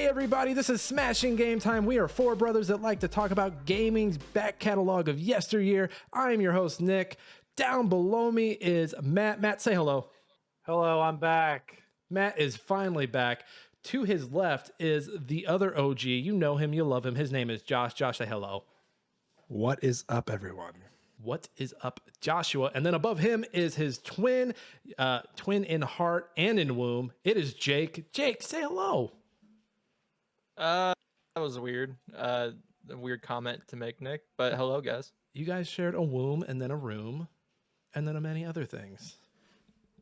Hey everybody, this is Smashing Game Time. We are four brothers that like to talk about gaming's back catalog of yesteryear. I'm your host, Nick. Down below me is Matt. Matt, say hello. Hello, I'm back. Matt is finally back. To his left is the other OG. You know him, you love him. His name is Josh. Josh, say hello. What is up, everyone? What is up, Joshua? And then above him is his twin in heart and in womb. It is Jake. Jake, say hello. That was weird. A weird comment to make, Nick. But hello, guys. You guys shared a womb and then a room and then many other things.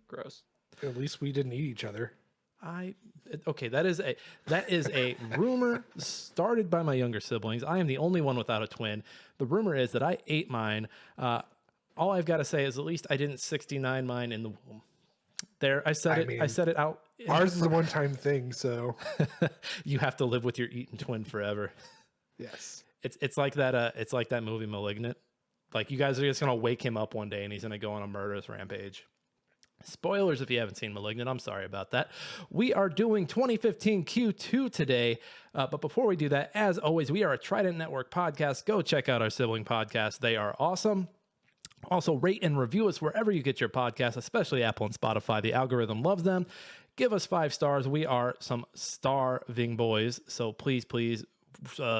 Gross. At least we didn't eat each other. Okay, that is a rumor started by my younger siblings. I am the only one without a twin. The rumor is that I ate mine. All I've got to say is at least I didn't 69 mine in the womb. There, I said it out. Ours is a one-time thing, so you have to live with your eaten twin forever. yes. It's like that. It's like that movie *Malignant*. Like you guys are just gonna wake him up one day and he's gonna go on a murderous rampage. Spoilers if you haven't seen *Malignant*. I'm sorry about that. We are doing 2015 Q2 today. But before we do that, as always, we are a Trident Network podcast. Go check out our sibling podcasts. They are awesome. Also, rate and review us wherever you get your podcasts, especially Apple and Spotify. The algorithm loves them. Give us 5 stars. We are some starving boys. So please,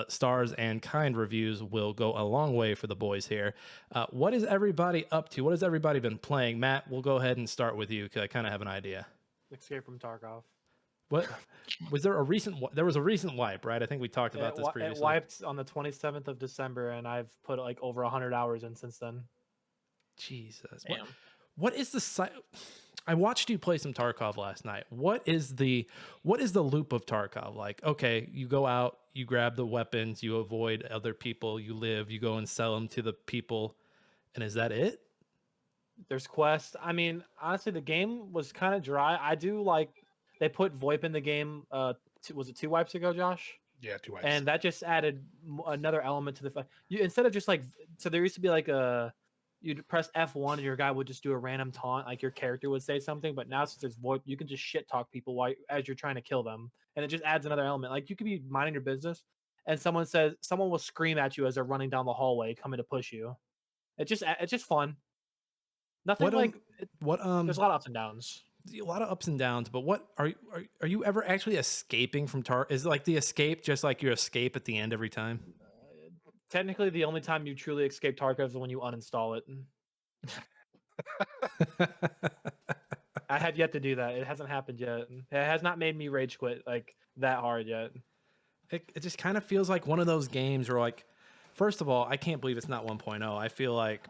stars and kind reviews will go a long way for the boys here. What is everybody up to? What has everybody been playing? Matt, we'll go ahead and start with you because I kind of have an idea. Escape from Tarkov. What was there a recent? There was a recent wipe, right? I think we talked about this previously. It wiped on the 27th of December, and I've put like over 100 hours in since then. Jesus, Damn. what is the site? I watched you play some Tarkov last night. What is the loop of Tarkov? Like, okay, you go out, you grab the weapons, you avoid other people, you live, you go and sell them to the people, and is that it? There's quests. I mean, honestly, the game was kind of dry. I do like they put VoIP in the game. Was it 2 wipes ago, Josh? Yeah, 2 wipes. And that just added another element to the. You instead of just like so there used to be like a. You'd press F1 and your guy would just do a random taunt, like your character would say something. But now since there's VoIP, you can just shit talk people as you're trying to kill them, and it just adds another element. Like you could be minding your business, and someone will scream at you as they're running down the hallway, coming to push you. It's just fun. Nothing there's a lot of ups and downs. A lot of ups and downs, but what are you ever actually escaping from Is like the escape just like your escape at the end every time? Technically, the only time you truly escape Tarkov is when you uninstall it. I have yet to do that. It hasn't happened yet. It has not made me rage quit like that hard yet. It just kind of feels like one of those games where, like, first of all, I can't believe it's not 1.0. I feel like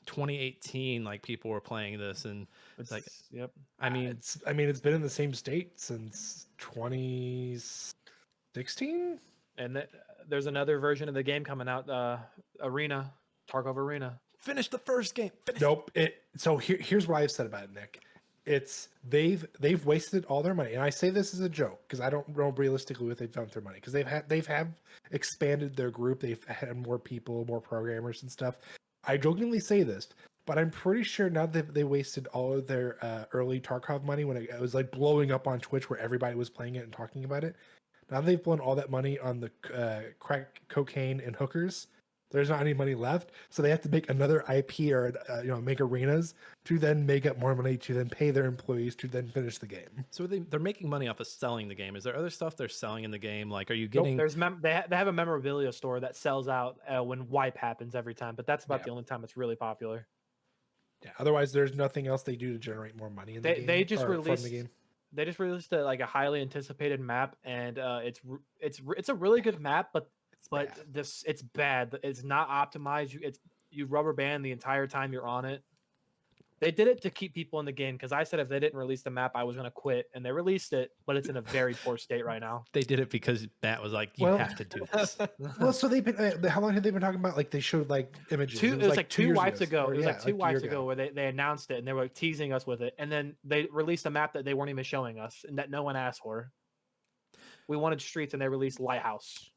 2018, like people were playing this, and it's like, yep. I mean, it's been in the same state since 2016. And there's another version of the game coming out, Tarkov Arena. Finish the first game. Nope. So here's what I've said about it, Nick. It's they've wasted all their money, and I say this as a joke because I don't know realistically what they've done with their money because they've expanded their group. They've had more people, more programmers and stuff. I jokingly say this, but I'm pretty sure now that they wasted all of their early Tarkov money when it was like blowing up on Twitch where everybody was playing it and talking about it. Now they've blown all that money on the crack cocaine and hookers. There's not any money left, so they have to make another IP or make arenas to then make up more money to then pay their employees to then finish the game. So they're making money off of selling the game. Is there other stuff they're selling in the game? Like, are you getting? Nope, they have a memorabilia store that sells out when wipe happens every time, but that's about the only time it's really popular. Yeah. Otherwise, there's nothing else they do to generate more money in the game. They just from released the game. They just released a highly anticipated map, and it's a really good map, but it's bad. It's not optimized. You rubber band the entire time you're on it. They did it to keep people in the game because I said if they didn't release the map, I was gonna quit, and they released it, but it's in a very poor state right now. They did it because Matt was like, "You have to do this." Well, so they've been. How long have they been talking about? Like they showed like images. It was like 2 wipes ago. Or, it was like 2 wipes ago where they announced it and they were teasing us with it, and then they released a map that they weren't even showing us and that no one asked for. We wanted streets, and they released Lighthouse.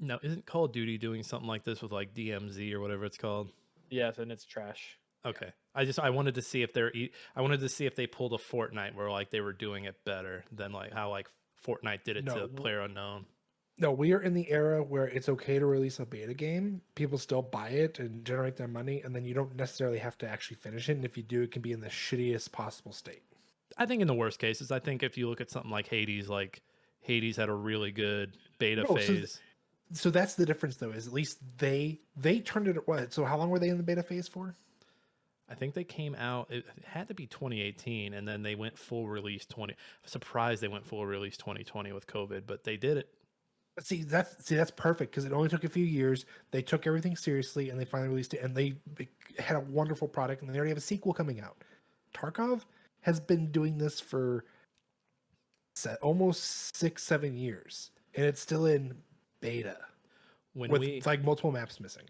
No, isn't Call of Duty doing something like this with like DMZ or whatever it's called? Yes, and it's trash. Okay. I wanted to see if they pulled a Fortnite where like they were doing it better than like how like Fortnite did it No, to w- PlayerUnknown. No, we are in the era where it's okay to release a beta game. People still buy it and generate their money, and then you don't necessarily have to actually finish it. And if you do, it can be in the shittiest possible state. I think in the worst cases, I think if you look at something like Hades had a really good beta No, phase. so that's the difference, though. Is at least they turned it. What? So how long were they in the beta phase for? I think they came out. It had to be 2018, and then they went full release 20. Surprised they went full release 2020 with COVID, but they did it. But that's perfect because it only took a few years. They took everything seriously, and they finally released it, and they had a wonderful product, and they already have a sequel coming out. Tarkov has been doing this for almost 6-7 years, and it's still in beta with like multiple maps missing.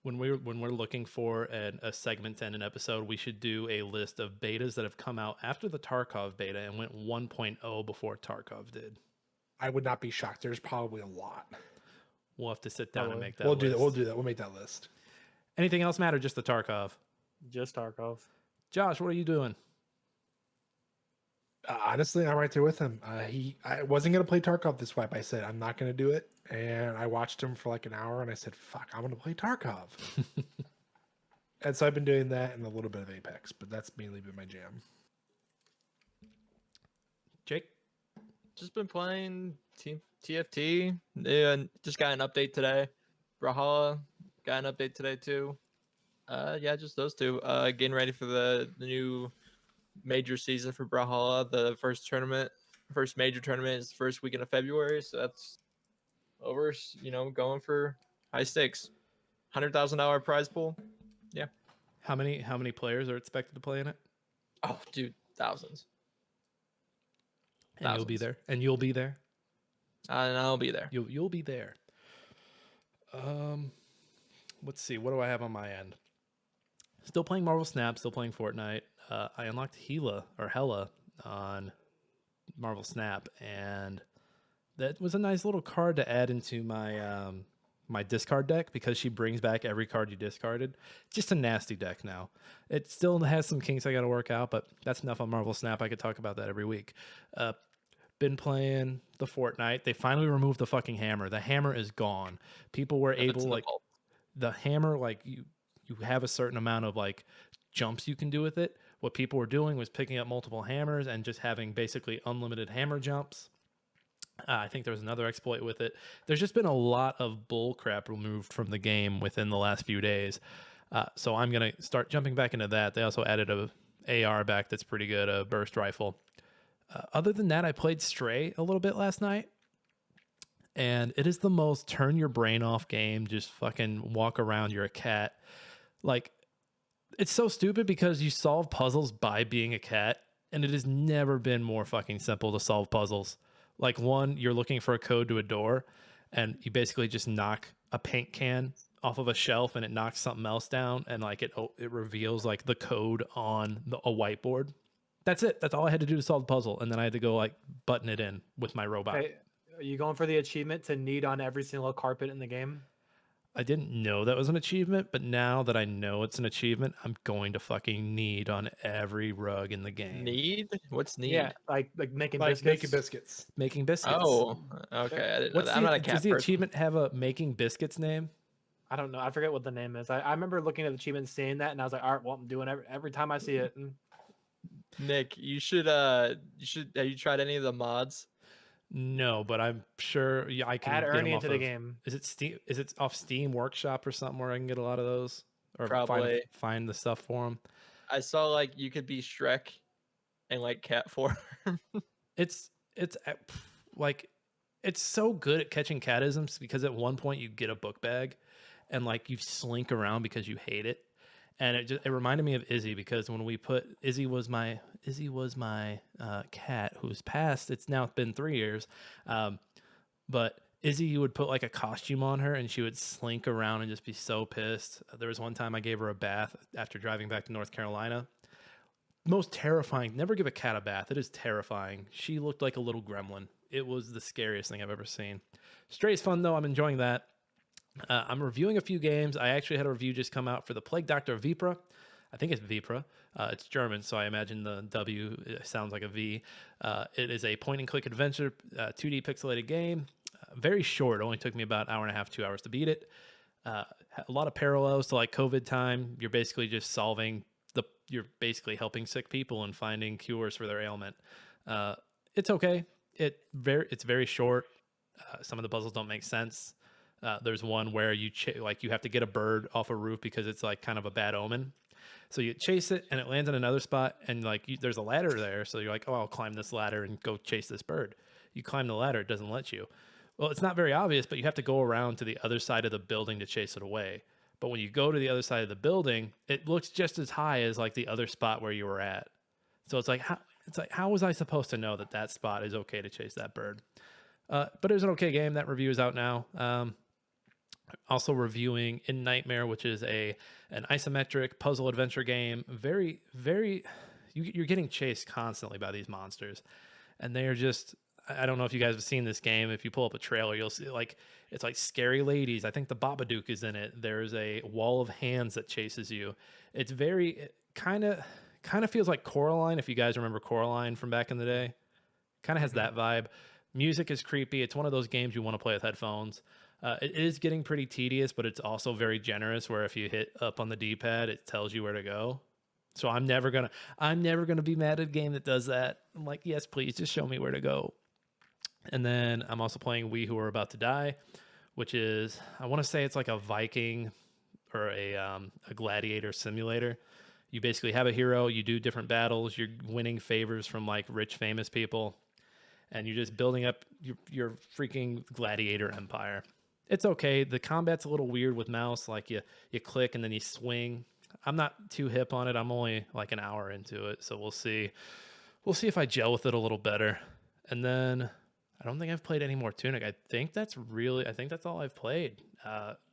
When we're looking for a segment to end an episode, we should do a list of betas that have come out after the Tarkov beta and went 1.0 before Tarkov did. I would not be shocked. There's probably a lot. We'll have to sit down and make that. We'll do that. We'll make that list. Anything else matter? Just the Tarkov. Just Tarkov. Josh, what are you doing? Honestly, I'm right there with him. I wasn't gonna play Tarkov this wipe. I said I'm not gonna do it, and I watched him for like an hour, and I said, "Fuck, I'm gonna play Tarkov." And so I've been doing that and a little bit of Apex, but that's mainly been my jam. Jake? Just been playing TFT. Yeah, just got an update today. Brawlhalla got an update today too. Yeah, just those two. Getting ready for the new major season for Brawlhalla. The first major tournament is the first weekend of February, so that's over. Going for high stakes, $100,000 prize pool. Yeah. How many players are expected to play in it? Oh, dude, thousands. And you'll be there. And you'll be there. And I'll be there. You'll be there. Let's see. What do I have on my end? Still playing Marvel Snap. Still playing Fortnite. I unlocked Hela on Marvel Snap, and that was a nice little card to add into my my discard deck because she brings back every card you discarded. Just a nasty deck now. It still has some kinks I got to work out, but that's enough on Marvel Snap. I could talk about that every week. Been playing the Fortnite. They finally removed the fucking hammer. The hammer is gone. People were able the hammer, like you have a certain amount of like jumps you can do with it. What people were doing was picking up multiple hammers and just having basically unlimited hammer jumps. I think there was another exploit with it. There's just been a lot of bull crap removed from the game within the last few days. So I'm going to start jumping back into that. They also added a AR back that's pretty good, a burst rifle. Other than that, I played Stray a little bit last night. And it is the most turn your brain off game. Just fucking walk around. You're a cat. Like, it's so stupid because you solve puzzles by being a cat. And it has never been more fucking simple to solve puzzles. Like, one, you're looking for a code to a door, and you basically just knock a paint can off of a shelf, and it knocks something else down, and like it reveals like the code on a whiteboard. That's it. That's all I had to do to solve the puzzle, and then I had to go like button it in with my robot. Hey, are you going for the achievement to knead on every single carpet in the game? I didn't know that was an achievement, but now that I know it's an achievement, I'm going to fucking knead on every rug in the game. Need? What's need? Yeah, like making Like biscuits. making biscuits. Making biscuits. Oh, okay. I didn't know that. I'm not a cat Does the person. achievement have a making biscuits name? I don't know. I forget what the name is. I remember looking at the achievement, seeing that, and I was like, all right, well, I'm doing every time I see it. Nick, you should have you tried any of the mods? No, but I'm sure I can Add get 'em Ernie off into the of- game. Is it Steam? Is it off Steam Workshop or something where I can get a lot of those, or Probably. find the stuff for them? I saw like you could be Shrek and like cat form. It's like it's so good at catching catisms because at one point you get a book bag, and like you slink around because you hate it, and it reminded me of Izzy because when we put Izzy was my cat who's passed. It's now been 3 years, but Izzy, you would put like a costume on her and she would slink around and just be so pissed. There was one time I gave her a bath after driving back to North Carolina. Most terrifying. Never give a cat a bath. It is terrifying. She looked like a little gremlin. It was the scariest thing I've ever seen. Stray's fun though. I'm enjoying that. I'm reviewing a few games. I actually had a review just come out for the Plague Doctor Vipra. I think it's Vipra. It's German, so I imagine the W sounds like a V. It is a point-and-click adventure, 2D pixelated game. Very short. It only took me about an hour and a half, 2 hours to beat it. A lot of parallels to like COVID time. You're basically just you're basically helping sick people and finding cures for their ailment. It's okay. It's very short. Some of the puzzles don't make sense. There's one where you have to get a bird off a roof because it's like kind of a bad omen. So you chase it and it lands in another spot, and like there's a ladder there. So you're like, oh, I'll climb this ladder and go chase this bird. You climb the ladder, it doesn't let you. Well, it's not very obvious, but you have to go around to the other side of the building to chase it away. But when you go to the other side of the building, it looks just as high as like the other spot where you were at. So it's like, how was I supposed to know that spot is okay to chase that bird? But it was an okay game. That review is out now. Also reviewing In Nightmare, which is an isometric puzzle adventure game. Very, very, you're getting chased constantly by these monsters, and they are just. I don't know if you guys have seen this game. If you pull up a trailer, you'll see it's like scary ladies. I think the Babadook is in it. There's a wall of hands that chases you. It's very kind of feels like Coraline. If you guys remember Coraline from back in the day, kind of has that vibe. Music is creepy. It's one of those games you want to play with headphones. It is getting pretty tedious, but it's also very generous. Where if you hit up on the D-pad, it tells you where to go. So I'm never gonna be mad at a game that does that. I'm like, yes, please, just show me where to go. And then I'm also playing We Who Are About to Die, which is, I want to say it's like a Viking or a gladiator simulator. You basically have a hero, you do different battles, you're winning favors from like rich, famous people, and you're just building up your freaking gladiator empire. It's okay. The combat's a little weird with mouse, like you click and then you swing. I'm not too hip on it. I'm only like an hour into it, so we'll see. We'll see if I gel with it a little better. And then I don't think I've played any more Tunic. I think that's all I've played.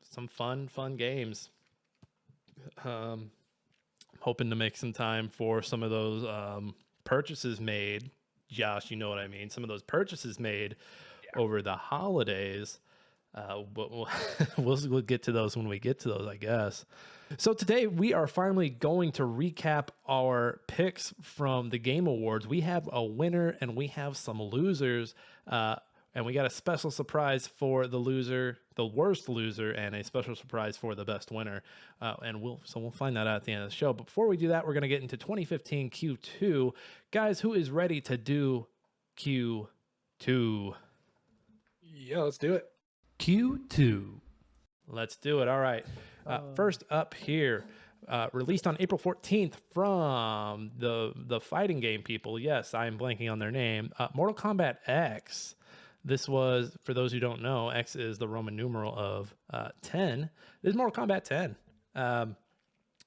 Some fun games. Hoping to make some time for some of those purchases made. Josh, you know what I mean. Some of those purchases made over the holidays. But we'll get to those when we get to those, I guess. So today we are finally going to recap our picks from the Game Awards. We have a winner and we have some losers. And we got a special surprise for the loser, the worst loser, and a special surprise for the best winner. And we'll find that out at the end of the show. But before we do that, we're going to get into 2015 Q2. Guys, who is ready to do Q2? Yeah, let's do it. Q2. Let's do it. All right. First up here, released on April 14th from the fighting game people. Yes, I am blanking on their name. Mortal Kombat X. This was, for those who don't know, X is the Roman numeral of 10. This is Mortal Kombat 10.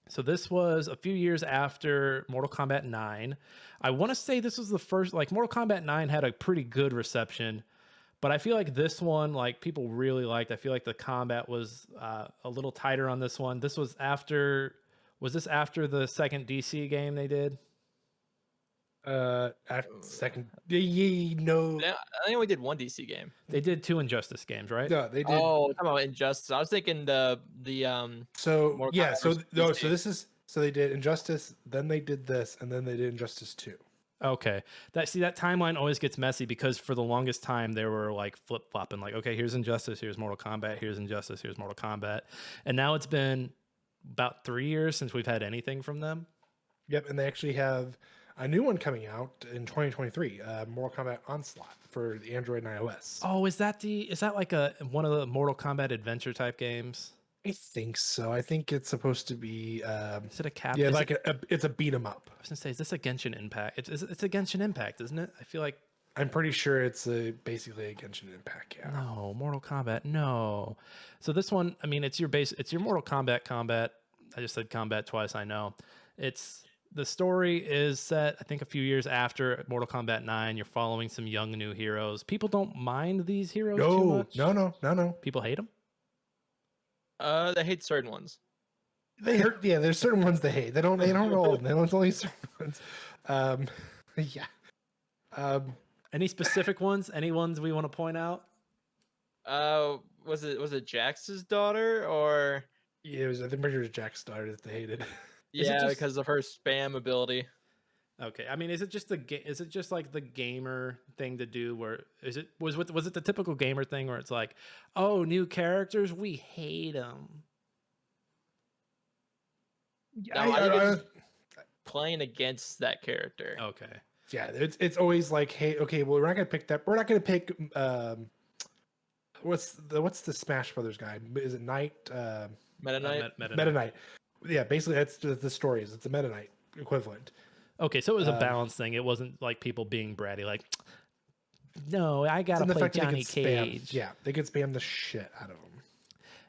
So this was a few years after Mortal Kombat 9. I want to say this was the first, like Mortal Kombat 9 had a pretty good reception, but I feel like this one, like people really liked. I feel like the combat was a little tighter on this one. This was after the second DC game they did? Second, No, I think we did one DC game. They did 2 Injustice games, right? no, they did. Oh, talking about Injustice. I was thinking the So Mortal yeah, Kombat so versus no, DC. so this is so they did Injustice, then they did this, and then they did Injustice 2. Okay. That timeline always gets messy because for the longest time they were like flip-flopping, like, okay, here's Injustice, here's Mortal Kombat, here's Injustice, here's Mortal Kombat. And now it's been about 3 years since we've had anything from them. Yep, and they actually have a new one coming out in 2023, Mortal Kombat Onslaught for the Android and iOS. Oh, is that like one of the Mortal Kombat adventure type games? I think so. I think it's supposed to be Is it a cap? yeah, like it's a beat 'em up. I was gonna say, is this a Genshin Impact? It's a Genshin Impact, isn't it? I feel like I'm pretty sure it's basically a Genshin Impact. Yeah. no, Mortal Kombat, no. So this one, I mean, it's your Mortal Kombat combat. I just said combat twice. I know. The story is set, I think, a few years after Mortal Kombat 9. You're following some young new heroes. People don't mind these heroes too much. No. People hate them. they hate certain ones. They hurt. Yeah, there's certain ones they hate. They don't all. They don't only certain ones. Yeah. Any specific ones? Any ones we want to point out? Was it Jax's daughter or Yeah, it was. I think it was Jack's daughter that they hated. Is it Yeah, just- because of her spam ability. Okay, I mean, is it just is it just like the gamer thing to do? Where was it the typical gamer thing where it's like, oh, new characters, we hate them. No, I think it's just playing against that character. Okay, yeah, it's always like, hey, okay, well, we're not gonna pick that. We're not gonna pick what's the Smash Brothers guy? Is it Knight? Meta Knight. Meta Knight. Yeah, basically that's the story. It's a Meta Knight equivalent. Okay, so it was a balance thing. It wasn't like people being bratty, like, no, I gotta play Johnny Cage. Yeah, they could spam the shit out of them.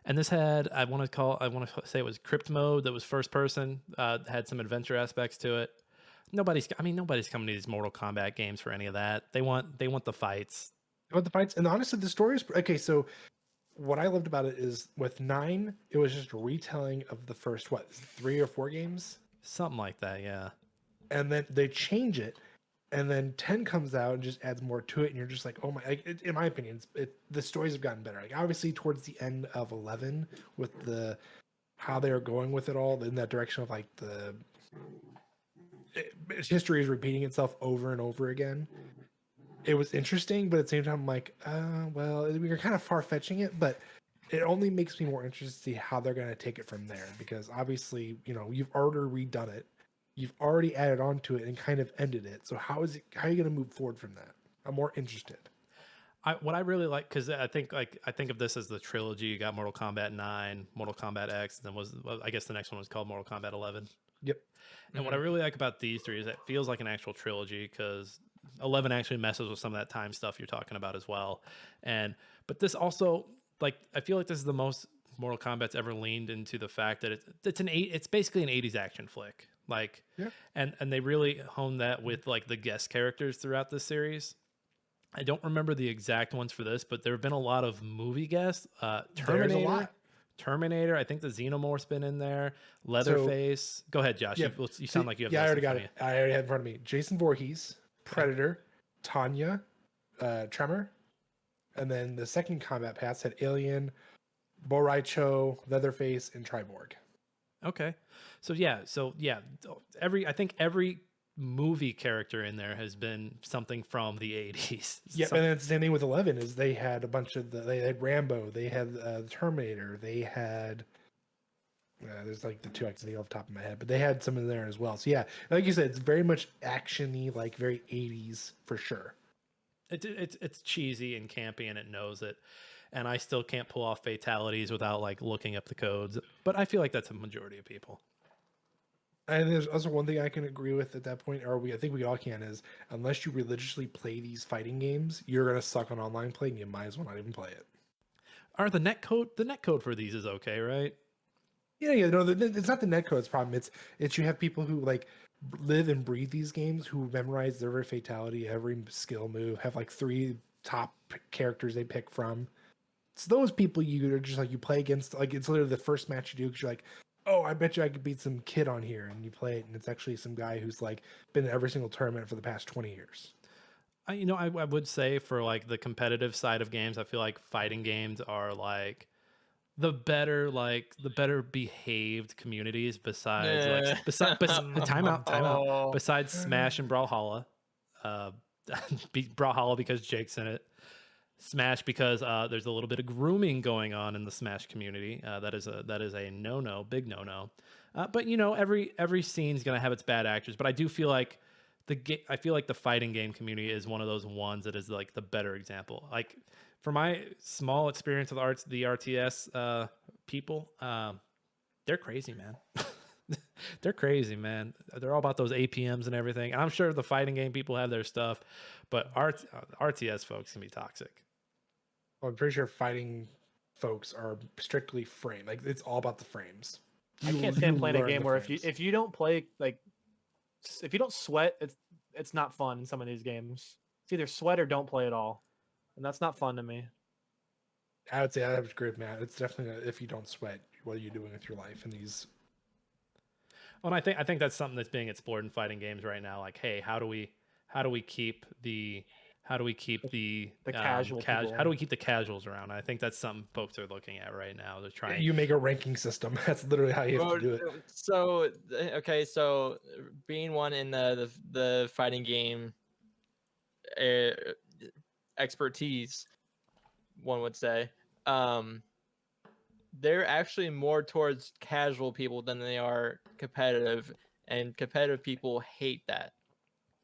And this had, I want to say it was crypt mode that was first person, had some adventure aspects to it. Nobody's coming to these Mortal Kombat games for any of that. They want the fights. They want the fights, and honestly, the story is okay. So, what I loved about it is with 9, it was just a retelling of the first 3 or 4 games, Something like that, yeah. and then they change it, and then 10 comes out and just adds more to it, and you're just like, oh my! In my opinion, the stories have gotten better. Like obviously towards the end of 11, with how they are going with it all in that direction of like history is repeating itself over and over again. It was interesting, but at the same time, I'm like, well, we're kind of far fetching it, but it only makes me more interested to see how they're going to take it from there. Because obviously, you've already redone it, you've already added on to it and kind of ended it. So how are you going to move forward from that? I'm more interested. What I really like, because I think of this as the trilogy. You got Mortal Kombat 9, Mortal Kombat X, and then I guess the next one was called Mortal Kombat 11. Yep. And what I really like about these 3 is it feels like an actual trilogy, because 11 actually messes with some of that time stuff you're talking about as well. But this also, like, I feel like this is the most Mortal Kombat's ever leaned into the fact that it's basically an 80s action flick. Like, yeah. and they really honed that with like the guest characters throughout this series. I don't remember the exact ones for this, but there have been a lot of movie guests. There's a lot. Terminator. I think the Xenomorph's been in there. Leatherface. Go ahead, Josh. Yeah, you sound like you have. Yeah, I already got it. I already had it in front of me. Jason Voorhees, Predator, Tanya, Tremor, and then the second combat pass had Alien, Bo Raicho, Leatherface, and Triborg. Okay, so yeah, I think every movie character in there has been something from the 80s. Yeah, and then the same thing with 11 is they had a bunch of they had Rambo, they had Terminator, they had there's like the 2 I can think off the top of my head, but they had some in there as well. So yeah, like you said, it's very much action-y, like very 80s for sure. It's cheesy and campy, and it knows it. And I still can't pull off fatalities without like looking up the codes, but I feel like that's a majority of people. And there's also one thing I can agree with at that point, or I think we all can, is unless you religiously play these fighting games, you're gonna suck on online play, and you might as well not even play it. The netcode for these is okay, right? Yeah, no, it's not the netcode's problem. It's you have people who like live and breathe these games, who memorize every fatality, every skill move, have like 3 top characters they pick from. It's those people you are just like you play against. Like it's literally the first match you do because you're like, oh, I bet you I could beat some kid on here, and you play it, and it's actually some guy who's like been in every single tournament for the past 20 years. I would say for like the competitive side of games, I feel like fighting games are like the better behaved communities besides timeout. Besides Smash and Brawlhalla, Brawlhalla because Jake's in it. Smash because there's a little bit of grooming going on in the Smash community. That is a no-no, big no-no. But every scene's gonna have its bad actors. But I do feel like the fighting game community is one of those ones that is like the better example. Like for my small experience with the RTS people, they're crazy, man. They're crazy, man. They're all about those APMs and everything. And I'm sure the fighting game people have their stuff, but RTS folks can be toxic. Well, I'm pretty sure fighting folks are strictly frame. Like it's all about the frames. I can't stand playing a game where if you don't play like if you don't sweat, it's not fun in some of these games. It's either sweat or don't play at all, and that's not fun to me. I would say I have agree with Matt. It's definitely if you don't sweat, what are you doing with your life in these? Well, I think that's something that's being explored in fighting games right now. Like, hey, how do we keep the how do we keep the casual people. how do we keep the casuals around? I think that's something folks are looking at right now. They're trying. You make a ranking system. That's literally how you have to do it. So okay, so being one in the fighting game expertise, one would say, they're actually more towards casual people than they are competitive, and competitive people hate that.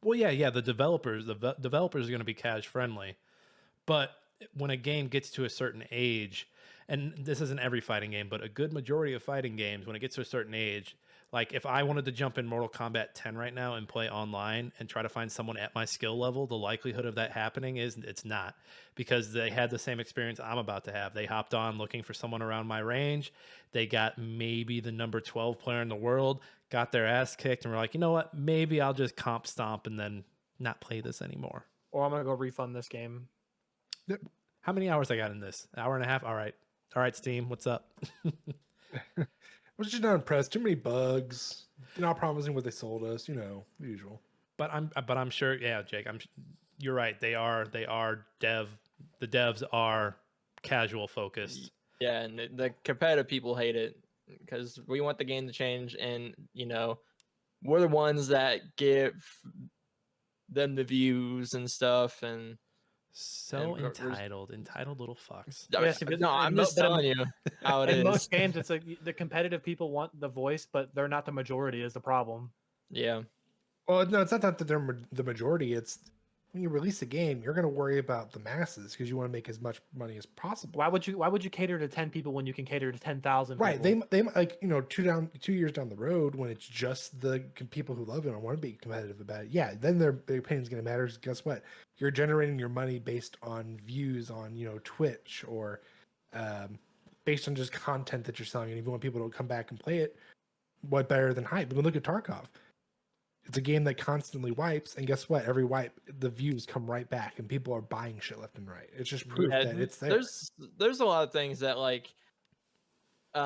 Well, yeah. The developers are going to be cash friendly, but when a game gets to a certain age, and this isn't every fighting game, but a good majority of fighting games, when it gets to a certain age, like if I wanted to jump in Mortal Kombat 10 right now and play online and try to find someone at my skill level, the likelihood of that happening is it's not, because they had the same experience I'm about to have. They hopped on looking for someone around my range. They got maybe the number 12 player in the world, got their ass kicked, and were like, you know what? Maybe I'll just comp stomp and then not play this anymore. Or I'm gonna go refund this game. How many hours I got in this? Hour and a half? All right, Steam, what's up? I was just not impressed. Too many bugs. Not promising what they sold us. You know, the usual. But I'm sure. Yeah, Jake, you're right. They are dev. The devs are casual focused. Yeah, and the competitive people hate it because we want the game to change, and you know, we're the ones that give them the views and stuff, and so and entitled little fucks. Yes, no, I'm just telling you how it in is. most games, it's like the competitive people want the voice, but they're not the majority. Is the problem? Yeah. Well, no, it's not that they're the majority. It's when you release a game, you're going to worry about the masses because you want to make as much money as possible. Why would you cater to 10 people when you can cater to 10,000? Right? They like, you know, 2 years down the road when it's just the people who love it and want to be competitive about it. Yeah, then their opinion's going to matter. Guess what? You're generating your money based on views on, you know, Twitch or based on just content that you're selling. And if you want people to come back and play it, what better than hype? I mean, look at Tarkov. It's a game that constantly wipes, and guess what? Every wipe, the views come right back, and people are buying shit left and right. It's just proof that it's there. There's a lot of things that like, they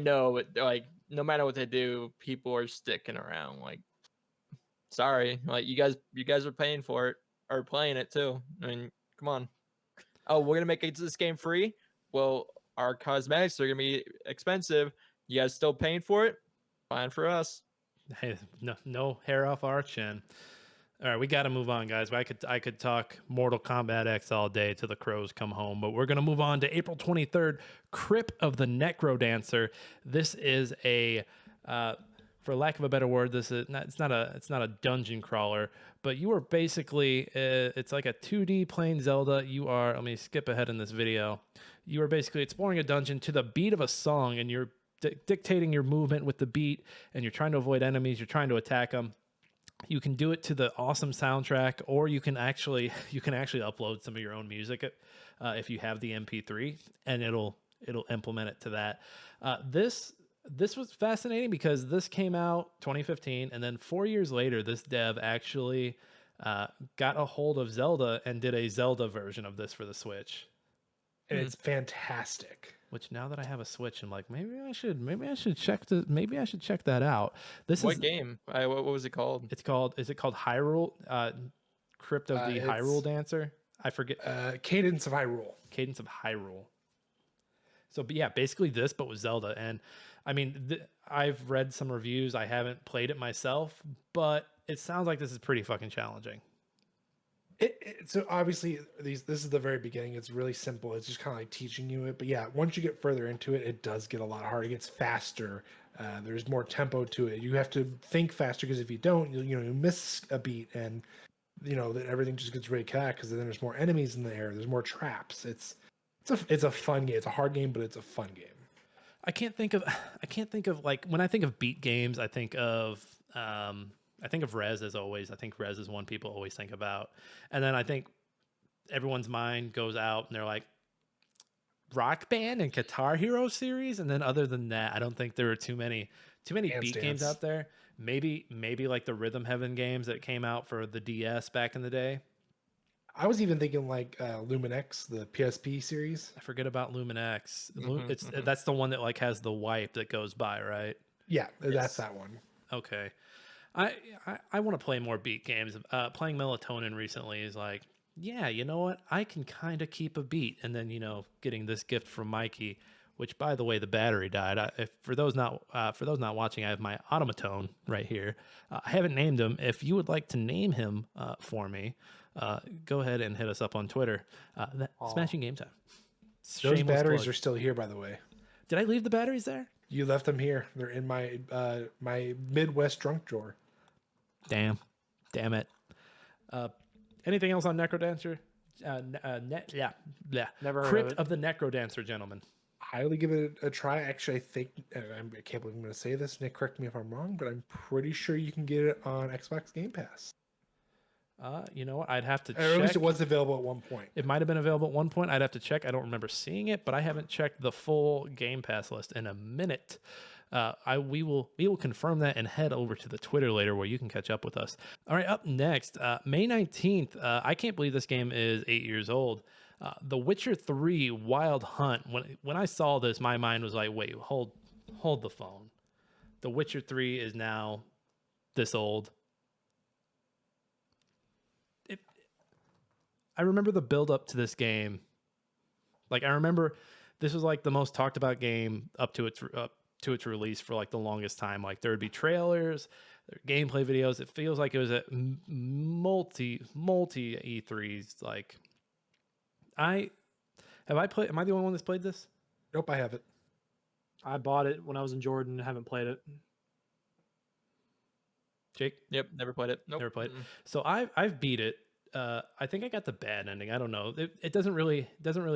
know, like no matter what they do, people are sticking around. Like, sorry, like you guys are paying for it or playing it too. I mean, come on. Oh, we're gonna make this game free. Well, our cosmetics are gonna be expensive. You guys still paying for it? Fine for us. Hey, no hair off our chin. All right, we got to move on, guys. I could talk Mortal Kombat X all day till the crows come home, but we're gonna move on to April 23rd, Crypt of the Necro Dancer. This is a, for lack of a better word, it's not a dungeon crawler, but you are basically it's like a 2D plain Zelda. You are, let me skip ahead in this video. You are basically exploring a dungeon to the beat of a song, and you're dictating your movement with the beat, and you're trying to avoid enemies. You're trying to attack them. You can do it to the awesome soundtrack, or you can actually upload some of your own music if you have the MP3, and it'll implement it to that. This was fascinating because this came out 2015, and then 4 years later, this dev actually got a hold of Zelda and did a Zelda version of this for the Switch. And it's fantastic. Which now that I have a Switch, I'm like, maybe I should check that out. What game? What was it called? Is it called Hyrule? Crypt of the Hyrule Dancer? I forget. Cadence of Hyrule. Cadence of Hyrule. So, but yeah, basically this, but with Zelda. And I mean, I've read some reviews. I haven't played it myself, but it sounds like this is pretty fucking challenging. So obviously this is the very beginning. It's really simple. It's just kind of like teaching you it. But yeah, once you get further into it, it does get a lot harder. It gets faster. There's more tempo to it. You have to think faster because if you don't, you miss a beat, and that everything just gets really chaotic because then there's more enemies in the air. There's more traps. It's a fun game. It's a hard game, but it's a fun game. I can't think of like, when I think of beat games, I think of Rez as always. I think Rez is one people always think about. And then I think everyone's mind goes out and they're like, Rock Band and Guitar Hero series. And then other than that, I don't think there are too many beat games out there. Maybe like the Rhythm Heaven games that came out for the DS back in the day. I was even thinking like Lumen X, the PSP series. I forget about Lumen X. That's the one that like has the wipe that goes by, right? Yeah, that's that one. Okay. I want to play more beat games. Playing Melatonin recently is like, yeah, you know what? I can kind of keep a beat. And then, getting this gift from Mikey, which, by the way, the battery died. For those not watching, I have my automaton right here. I haven't named him. If you would like to name him for me, go ahead and hit us up on Twitter. Smashing Game Time. Those Shameless batteries plug. are still here, by the way. Did I leave the batteries there? You left them here. They're in my my Midwest trunk drawer. Damn it. Anything else on Necrodancer? Never heard Crypt of it. of the Necrodancer, gentlemen. Highly give it a try. Actually, I think I can't believe I'm going to say this. Nick, correct me if I'm wrong, but I'm pretty sure you can get it on Xbox Game Pass. You know what? I'd have to check. Or at least it was available at one point. It might have been available at one point. I'd have to check. I don't remember seeing it, but I haven't checked the full Game Pass list in a minute. We will confirm that and head over to the Twitter later where you can catch up with us. All right, up next, May 19th. I can't believe this game is 8 years old. The Witcher 3 Wild Hunt. When I saw this, my mind was like, wait, hold the phone. The Witcher 3 is now this old. I remember the build up to this game. Like, I remember this was like the most talked about game up to its release for like the longest time. Like, there would be trailers, gameplay videos. It feels like it was at multi E3s. Like, am I the only one that's played this? Nope, I haven't. I bought it when I was in Jordan. Haven't played it. Jake? Yep, never played it. Nope. Never played it. So I've beat it. I think I got the bad ending. I don't know. It doesn't really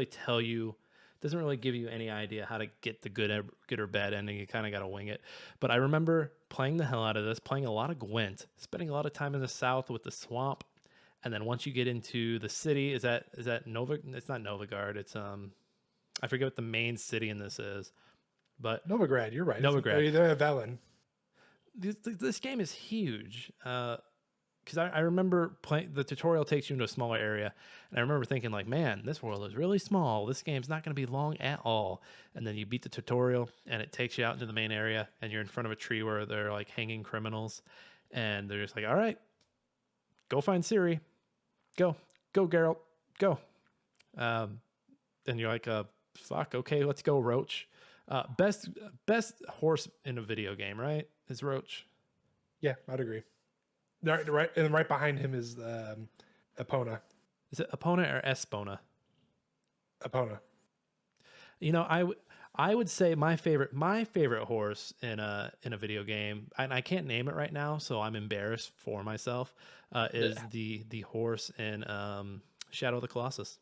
tell you, doesn't really give you any idea how to get the good or bad ending. You kind of got to wing it. But I remember playing the hell out of this, playing a lot of Gwent, spending a lot of time in the south with the swamp, and then once you get into the city, is that Nova? It's not Novigard. It's I forget what the main city in this is, but Novigrad, you're right. Novigrad. They're Velen. This game is huge. Because I remember playing, the tutorial takes you into a smaller area, and I remember thinking like, man, this world is really small. This game's not going to be long at all. And then you beat the tutorial, and it takes you out into the main area, and you're in front of a tree where they're like hanging criminals, and they're just like, all right, go find Ciri, go Geralt, go. And you're like, fuck, okay, let's go, Roach. Best horse in a video game, right? Is Roach? Yeah, I'd agree. Right, and right behind him is Epona. Is it Epona or Espona? Epona. I would say my favorite horse in a video game, and I can't name it right now, so I'm embarrassed for myself. Is the horse in Shadow of the Colossus.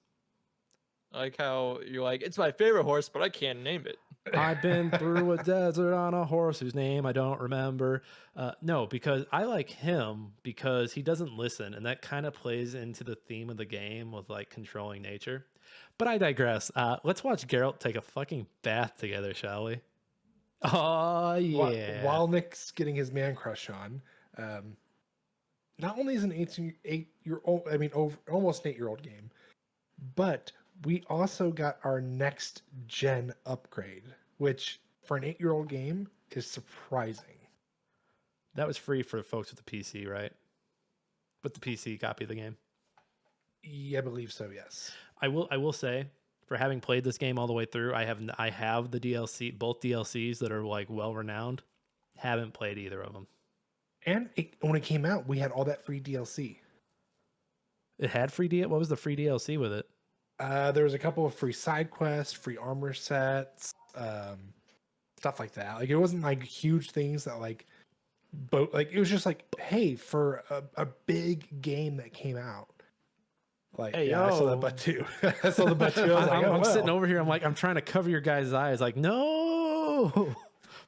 I like how you're like, it's my favorite horse, but I can't name it. I've been through a desert on a horse whose name I don't remember. No, because I like him because he doesn't listen, and that kind of plays into the theme of the game with like controlling nature. But I digress. Let's watch Geralt take a fucking bath together, shall we? Oh yeah. While Nick's getting his man crush on, not only is an 8-year-old, almost an 8-year-old game, but we also got our next gen upgrade, which for an 8-year-old game is surprising. That was free for folks with the PC, right? With the PC copy of the game. Yeah, I believe so. Yes. I will say, for having played this game all the way through, I have the DLC, both DLCs that are like well renowned. Haven't played either of them. And when it came out, we had all that free DLC. It had free DLC. What was the free DLC with it? There was a couple of free side quests, free armor sets, stuff like that. Like, it wasn't like huge things that but like it was just like, hey, for a big game that came out. Like, hey, yeah, I saw yo. that butt too. I saw the butt too. I was like, I'm sitting over here. I'm like, I'm trying to cover your guys' eyes. Like, no,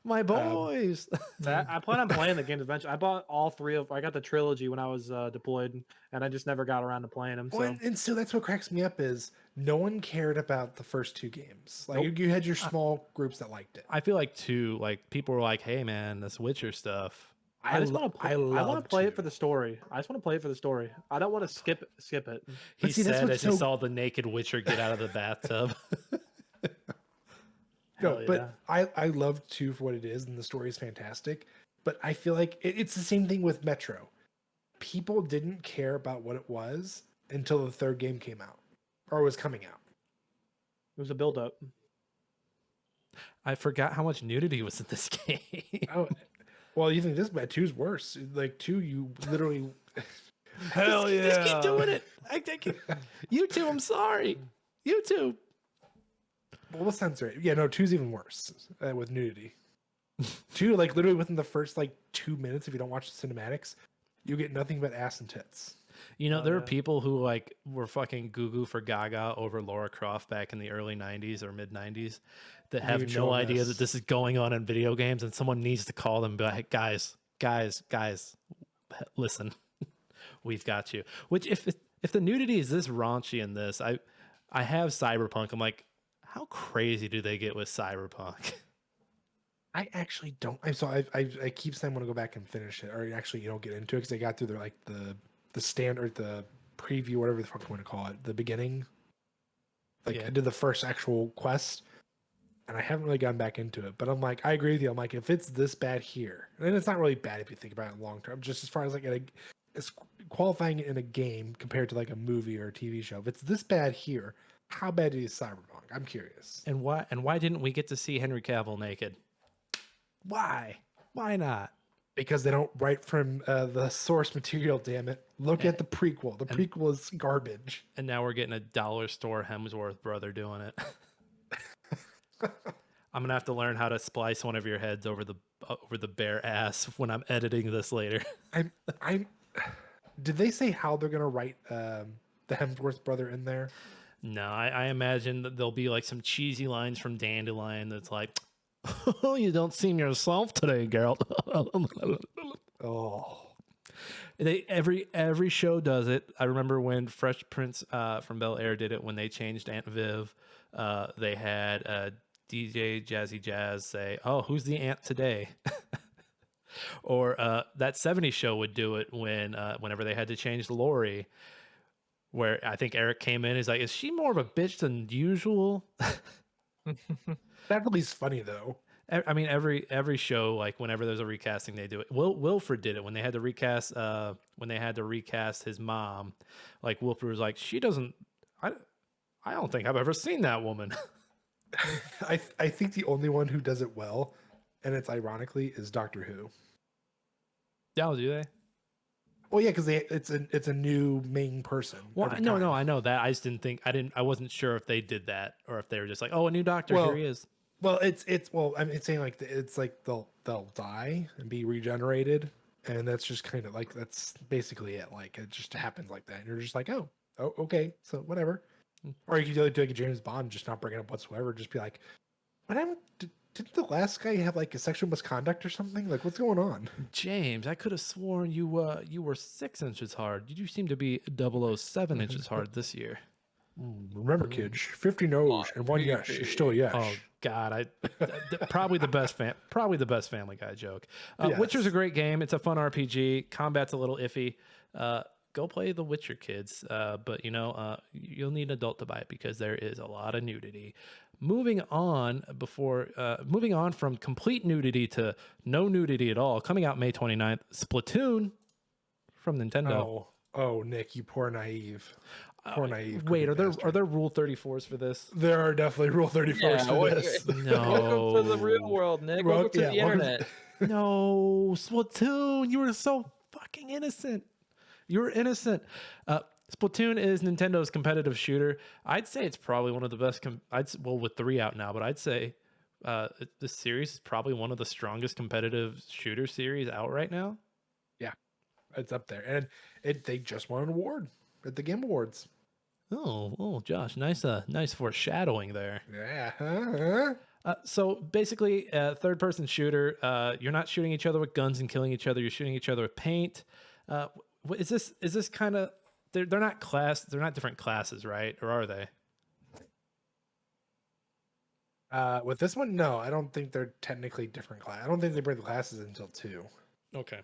my boys. I plan on playing the games eventually. I bought all three I got the trilogy when I was deployed, and I just never got around to playing them. So. Well, and so that's what cracks me up is no one cared about the first two games. Like, Nope. you had your small groups that liked it. I feel like too. Like, people were like, hey man, this Witcher stuff. I just want to. I want to play it to. for the story. I just want to play it for the story. I don't want to skip it. He see, that's said what's as he so- saw the naked Witcher get out of the bathtub. No, Hell but I love 2 for what it is, and the story is fantastic. but I feel like it's the same thing with Metro. People didn't care about what it was until the third game came out or was coming out. It was a build-up. I forgot how much nudity was in this game. Oh, well, you think this bad? 2's worse. Like 2, you literally. Hell yeah! Just keep doing it. YouTube, I'm sorry. YouTube. Well, we'll censor it. Yeah, no, 2's even worse with nudity. 2, like literally within the first like 2 minutes, if you don't watch the cinematics, you get nothing but ass and tits. You know, there are people who like were fucking goo for Gaga over Laura Croft back in the early 90s or mid 90s that have no idea that this is going on in video games, and someone needs to call them and be like, guys, listen, we've got you. Which if the nudity is this raunchy in this, I have Cyberpunk. I'm like, how crazy do they get with Cyberpunk? I actually don't. I keep saying I want to go back and finish it, or actually, get into it because I got through the standard, the preview, whatever the fuck you want to call it, the beginning. I did the first actual quest, and I haven't really gotten back into it. But I'm like, I agree with you. I'm like, if it's this bad here, and it's not really bad if you think about it long term, just as far as like it's qualifying it in a game compared to like a movie or a TV show. If it's this bad here, how bad is Cyberpunk? I'm curious. And why didn't we get to see Henry Cavill naked? Why not? Because they don't write from the source material, damn it. Look at the prequel. The prequel is garbage. And now we're getting a dollar store Hemsworth brother doing it. I'm gonna have to learn how to splice one of your heads over the bare ass when I'm editing this later. I'm did they say how they're gonna write the Hemsworth brother in there? No, I imagine that there'll be like some cheesy lines from Dandelion that's like, "Oh, you don't seem yourself today, Geralt." Oh, every show does it. I remember when Fresh Prince from Bel Air did it when they changed Aunt Viv. They had DJ Jazzy Jazz say, "Oh, who's the aunt today?" Or that 70s show would do it whenever they had to change Lori. Where I think Eric came in, he's like, "Is she more of a bitch than usual?" that really is funny though. I mean, every show, like whenever there's a recasting, they do it. Wilford did it when they had to recast his mom. Like Wilford was like, "She doesn't. I don't think I've ever seen that woman." I think the only one who does it well, and it's ironically, is Doctor Who. Yeah, do they? Well, yeah, because it's a new main person. Well, no, I know that. I just didn't think I wasn't sure if they did that or if they were just like, "Oh, a new doctor, here he is." Well, it's it's saying like it's like they'll die and be regenerated, and that's just kind of like that's basically it. Like it just happens like that, and you're just like, oh, okay, so whatever. Or you could do like a James Bond, just not bring it up whatsoever. Just be like, what happened? Didn't the last guy have like a sexual misconduct or something? Like, what's going on? James, I could have sworn you were 6 inches hard. You seem to be 007 inches hard this year. Remember, kids, 50 no's and 1 yes. You're still a yes. Oh God, probably the best Family Guy joke. Yes. Witcher's a great game. It's a fun RPG. Combat's a little iffy. Go play The Witcher, kids. But you'll need an adult to buy it because there is a lot of nudity. Moving on from complete nudity to no nudity at all. Coming out May 29th, Splatoon from Nintendo. Oh, Nick, you poor naive. Poor naive. Wait, are there Rule 34s for this? There are definitely Rule 34s for this. No. Welcome to the real world, Nick. Welcome to the internet. No, Splatoon, you were so fucking innocent. You were innocent. Splatoon is Nintendo's competitive shooter. I'd say it's probably one of the best. With 3 out now, but I'd say this series is probably one of the strongest competitive shooter series out right now. Yeah, it's up there, and they just won an award at the Game Awards. Oh, Josh, nice foreshadowing there. Yeah. So basically, third-person shooter. You're not shooting each other with guns and killing each other. You're shooting each other with paint. Is this kind of? They're not different classes, right? Or are they? With this one, no, I don't think they're technically different class. I don't think they bring the classes until 2. Okay.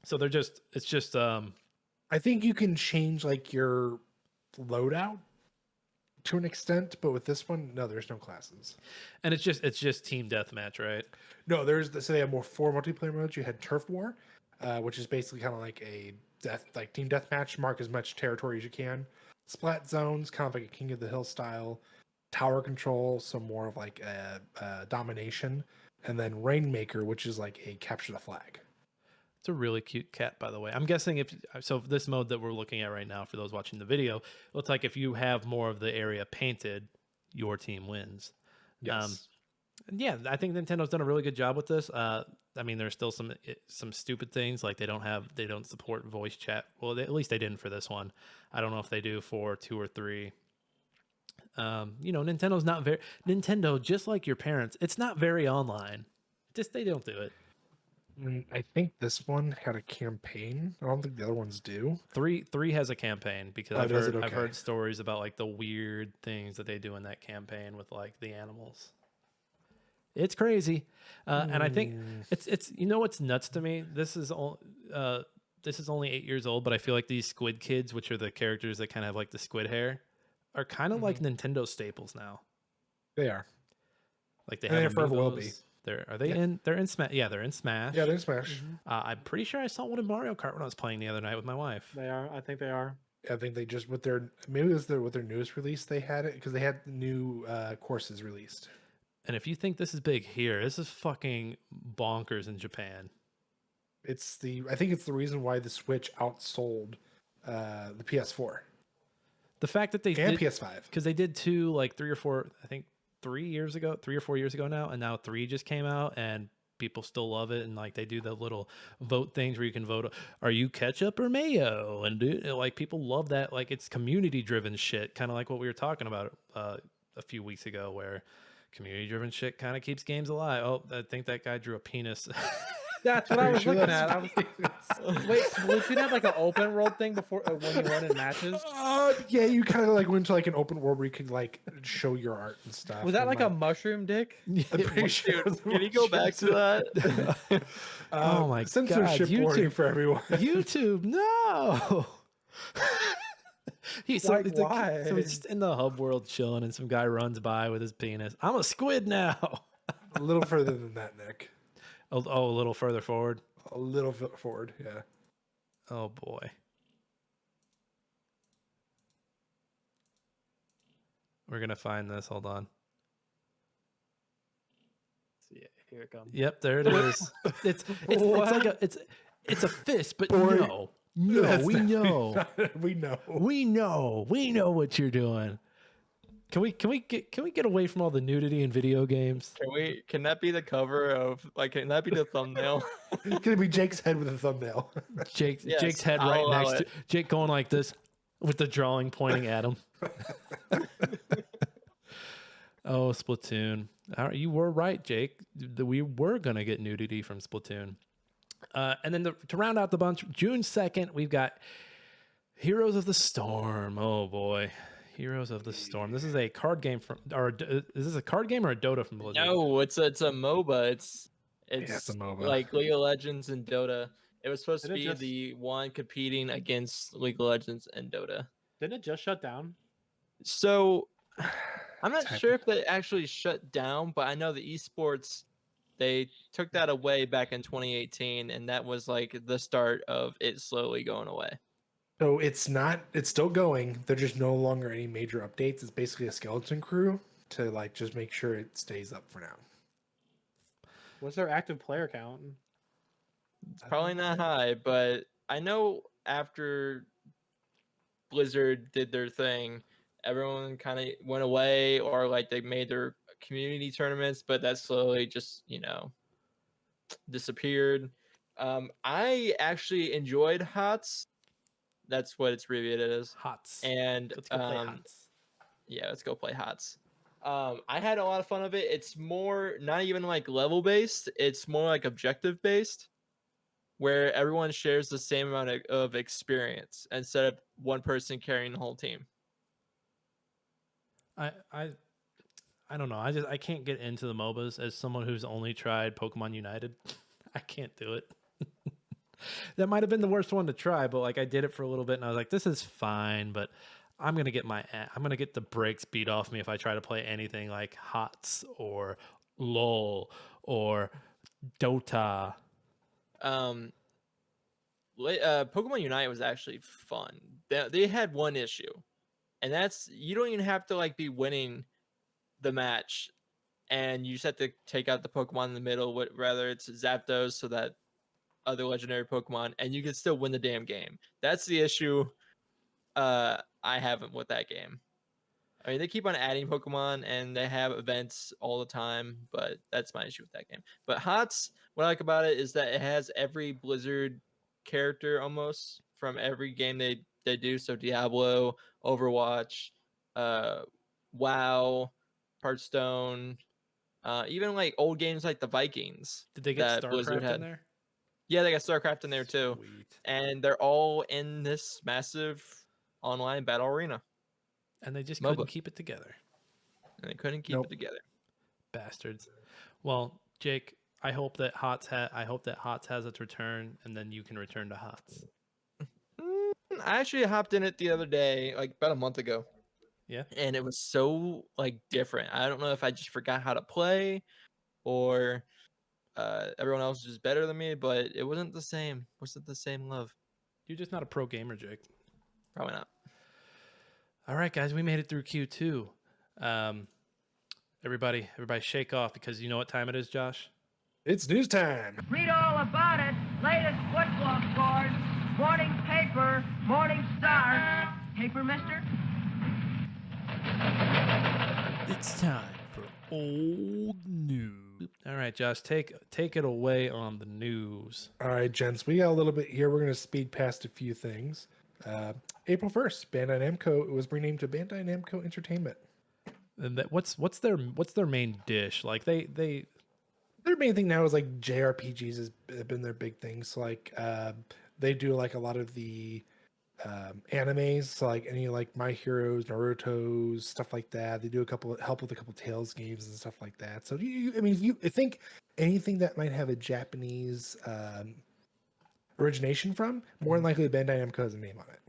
So it's just I think you can change like your loadout, to an extent, but with this one, no, there's no classes. And it's just team deathmatch, right? No, so they have four multiplayer modes. You had Turf War, which is basically kind of like a team deathmatch. Mark as much territory as you can. Splat zones, kind of like a King of the Hill style. Tower control, so more of like a domination, and then Rainmaker, which is like a capture the flag. It's a really cute cat, by the way. I'm guessing if this mode that we're looking at right now, for those watching the video, it looks like if you have more of the area painted, your team wins. Yes. Yeah, I think Nintendo's done a really good job with this. I mean, there's still some stupid things like they don't support voice chat. Well, at least they didn't for this one. I don't know if they do for 2 or 3. Nintendo's not very Nintendo, just like your parents. It's not very online. Just they don't do it. I think this one had a campaign. I don't think the other ones do. 3 has a campaign because I've heard stories about like the weird things that they do in that campaign with like the animals. It's crazy, and I think it's what's nuts to me. This is only 8 years old, but I feel like these squid kids, which are the characters that kind of have like the squid hair, are kind of like Nintendo staples now. They are. Like they forever will be. They're in Smash. Yeah, they're in Smash. Yeah, they're in Smash. I'm pretty sure I saw one in Mario Kart when I was playing the other night with my wife. They are. I think they are. I think they just with their newest release they had it because they had new courses released. And if you think this is big here, this is fucking bonkers in Japan. I think it's the reason why the Switch outsold the PS4. The fact that they did PS5 because they did 2 like 3 or 4, I think 3 or 4 years ago now, and now 3 just came out, and people still love it. And like they do the little vote things where you can vote, are you ketchup or mayo? And like people love that. Like it's community driven shit, kind of like what we were talking about a few weeks ago, where community driven shit kind of keeps games alive. Oh, I think that guy drew a penis. That's what I was looking at. Wait, would you have like an open world thing before when you run in matches? Yeah, you kind of like went to like an open world where you could like show your art and stuff. Was that like a mushroom dick? I'm pretty sure. Can you go back to that? Oh my god! Censorship warning for everyone. YouTube, no. Why? So he's just in the hub world chilling, and some guy runs by with his penis. I'm a squid now. A little further than that, Nick. Oh, a little further forward. A little forward, yeah. Oh boy. We're gonna find this. Hold on. Yeah, here it comes. Yep, there it is. It's like it's a fist, but no, we know. We know what you're doing. Can we get away from all the nudity in video games? Can that be the cover of can that be the thumbnail? It's gonna be Jake's head with a thumbnail. Jake's head right next to Jake going like this with the drawing pointing at him. Oh, Splatoon. You were right, Jake. We were gonna get nudity from Splatoon. And then to round out the bunch, June 2nd, we've got Heroes of the Storm. Oh boy. Heroes of the Storm. This is a card game is this a card game or a Dota from Blizzard? No, it's a MOBA. It's a MOBA. Like League of Legends and Dota. It was supposed to be the one competing against League of Legends and Dota. Didn't it just shut down? So I'm not sure if they actually shut down, but I know the esports, they took that away back in 2018, and that was like the start of it slowly going away. So it's still going. There's just no longer any major updates. It's basically a skeleton crew to like just make sure it stays up for now. What's their active player count? It's probably not high, but I know after Blizzard did their thing, everyone kind of went away, or like they made their community tournaments, but that slowly just, disappeared. I actually enjoyed HOTS. That's what it's abbreviated as. HOTS. And let's go play HOTS. Yeah, let's go play HOTS. I had a lot of fun of it. It's more not even like level based. It's more like objective based, where everyone shares the same amount of experience instead of one person carrying the whole team. I don't know. I can't get into the MOBAs as someone who's only tried Pokemon United. I can't do it. That might have been the worst one to try, but like I did it for a little bit and I was like, this is fine, but I'm gonna get the brakes beat off me if I try to play anything like HOTS or LOL or Dota. Pokemon Unite was actually fun. They had one issue, and that's you don't even have to like be winning the match, and you just have to take out the Pokemon in the middle. Rather it's Zapdos, so that other legendary Pokemon, and you can still win the damn game. That's the issue. I haven't with that game. I mean, they keep on adding Pokemon and they have events all the time, but that's my issue with that game. But HOTS, what I like about it is that it has every Blizzard character almost from every game they do. So Diablo, Overwatch, WoW, Hearthstone, even like old games like the Vikings. Did they get that Blizzard StarCraft in had. there? Yeah, they got StarCraft in there too. Sweet. And they're all in this massive online battle arena. And they just MOBA. couldn't keep it together. And they couldn't keep it together. Bastards. Well, Jake, I hope that HOTS has its return, and then you can return to HOTS. I actually hopped in it the other day, like about a month ago. Yeah. And it was so like different. I don't know if I just forgot how to play or everyone else is just better than me, but it wasn't the same. It wasn't the same love. You're just not a pro gamer, Jake. Probably not. All right, guys, we made it through Q2. Everybody shake off, because you know what time it is, Josh? It's news time. Read all about it. Latest football scores. Morning paper. Morning Star. Paper, mister? It's time for old news. All right, Josh, take it away on the news. All right, gents, we got a little bit here. We're going to speed past a few things. April 1st, Bandai Namco was renamed to Bandai Namco Entertainment. And what's their main dish? Like their main thing now is like JRPGs has been their big thing. So like they do like a lot of the animes, so like any like My Heroes, Naruto's, stuff like that. They do help with a couple Tales games and stuff like that. So you think anything that might have a Japanese origination from, more than likely Bandai Namco has a name on it.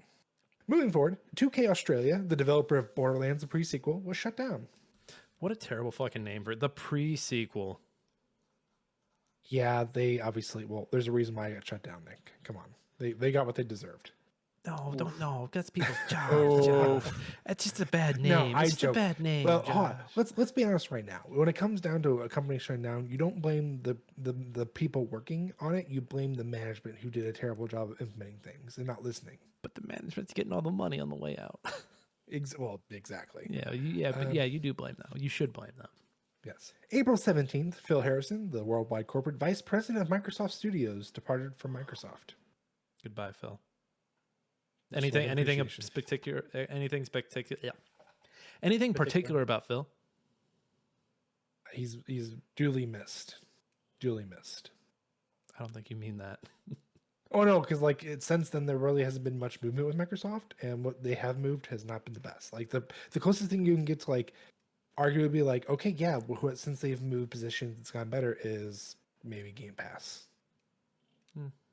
Moving forward, 2K Australia, the developer of Borderlands, the pre-sequel, was shut down. What a terrible fucking name for it. The pre-sequel. Yeah, they obviously, well, there's a reason why it got shut down, Nick. Come on. They got what they deserved. No, don't know. That's people's job. Oh. That's just a bad name. It's just a bad name. Well, hold on. Josh. Let's be honest right now. When it comes down to a company shutting down, you don't blame the people working on it. You blame the management who did a terrible job of implementing things and not listening. But the management's getting all the money on the way out. Well, exactly. Yeah, you do blame them. You should blame them. Yes. April 17th, Phil Harrison, the worldwide corporate vice president of Microsoft Studios, departed from Microsoft. Goodbye, Phil. Just Anything one appreciation. spectacular? Anything spectacular? Yeah. Anything particular about Phil? He's duly missed. Duly missed. I don't think you mean that. Oh no, because like since then there really hasn't been much movement with Microsoft, and what they have moved has not been the best. Like the closest thing you can get to like arguably like, okay, yeah, since they've moved positions, it's gone better is maybe Game Pass.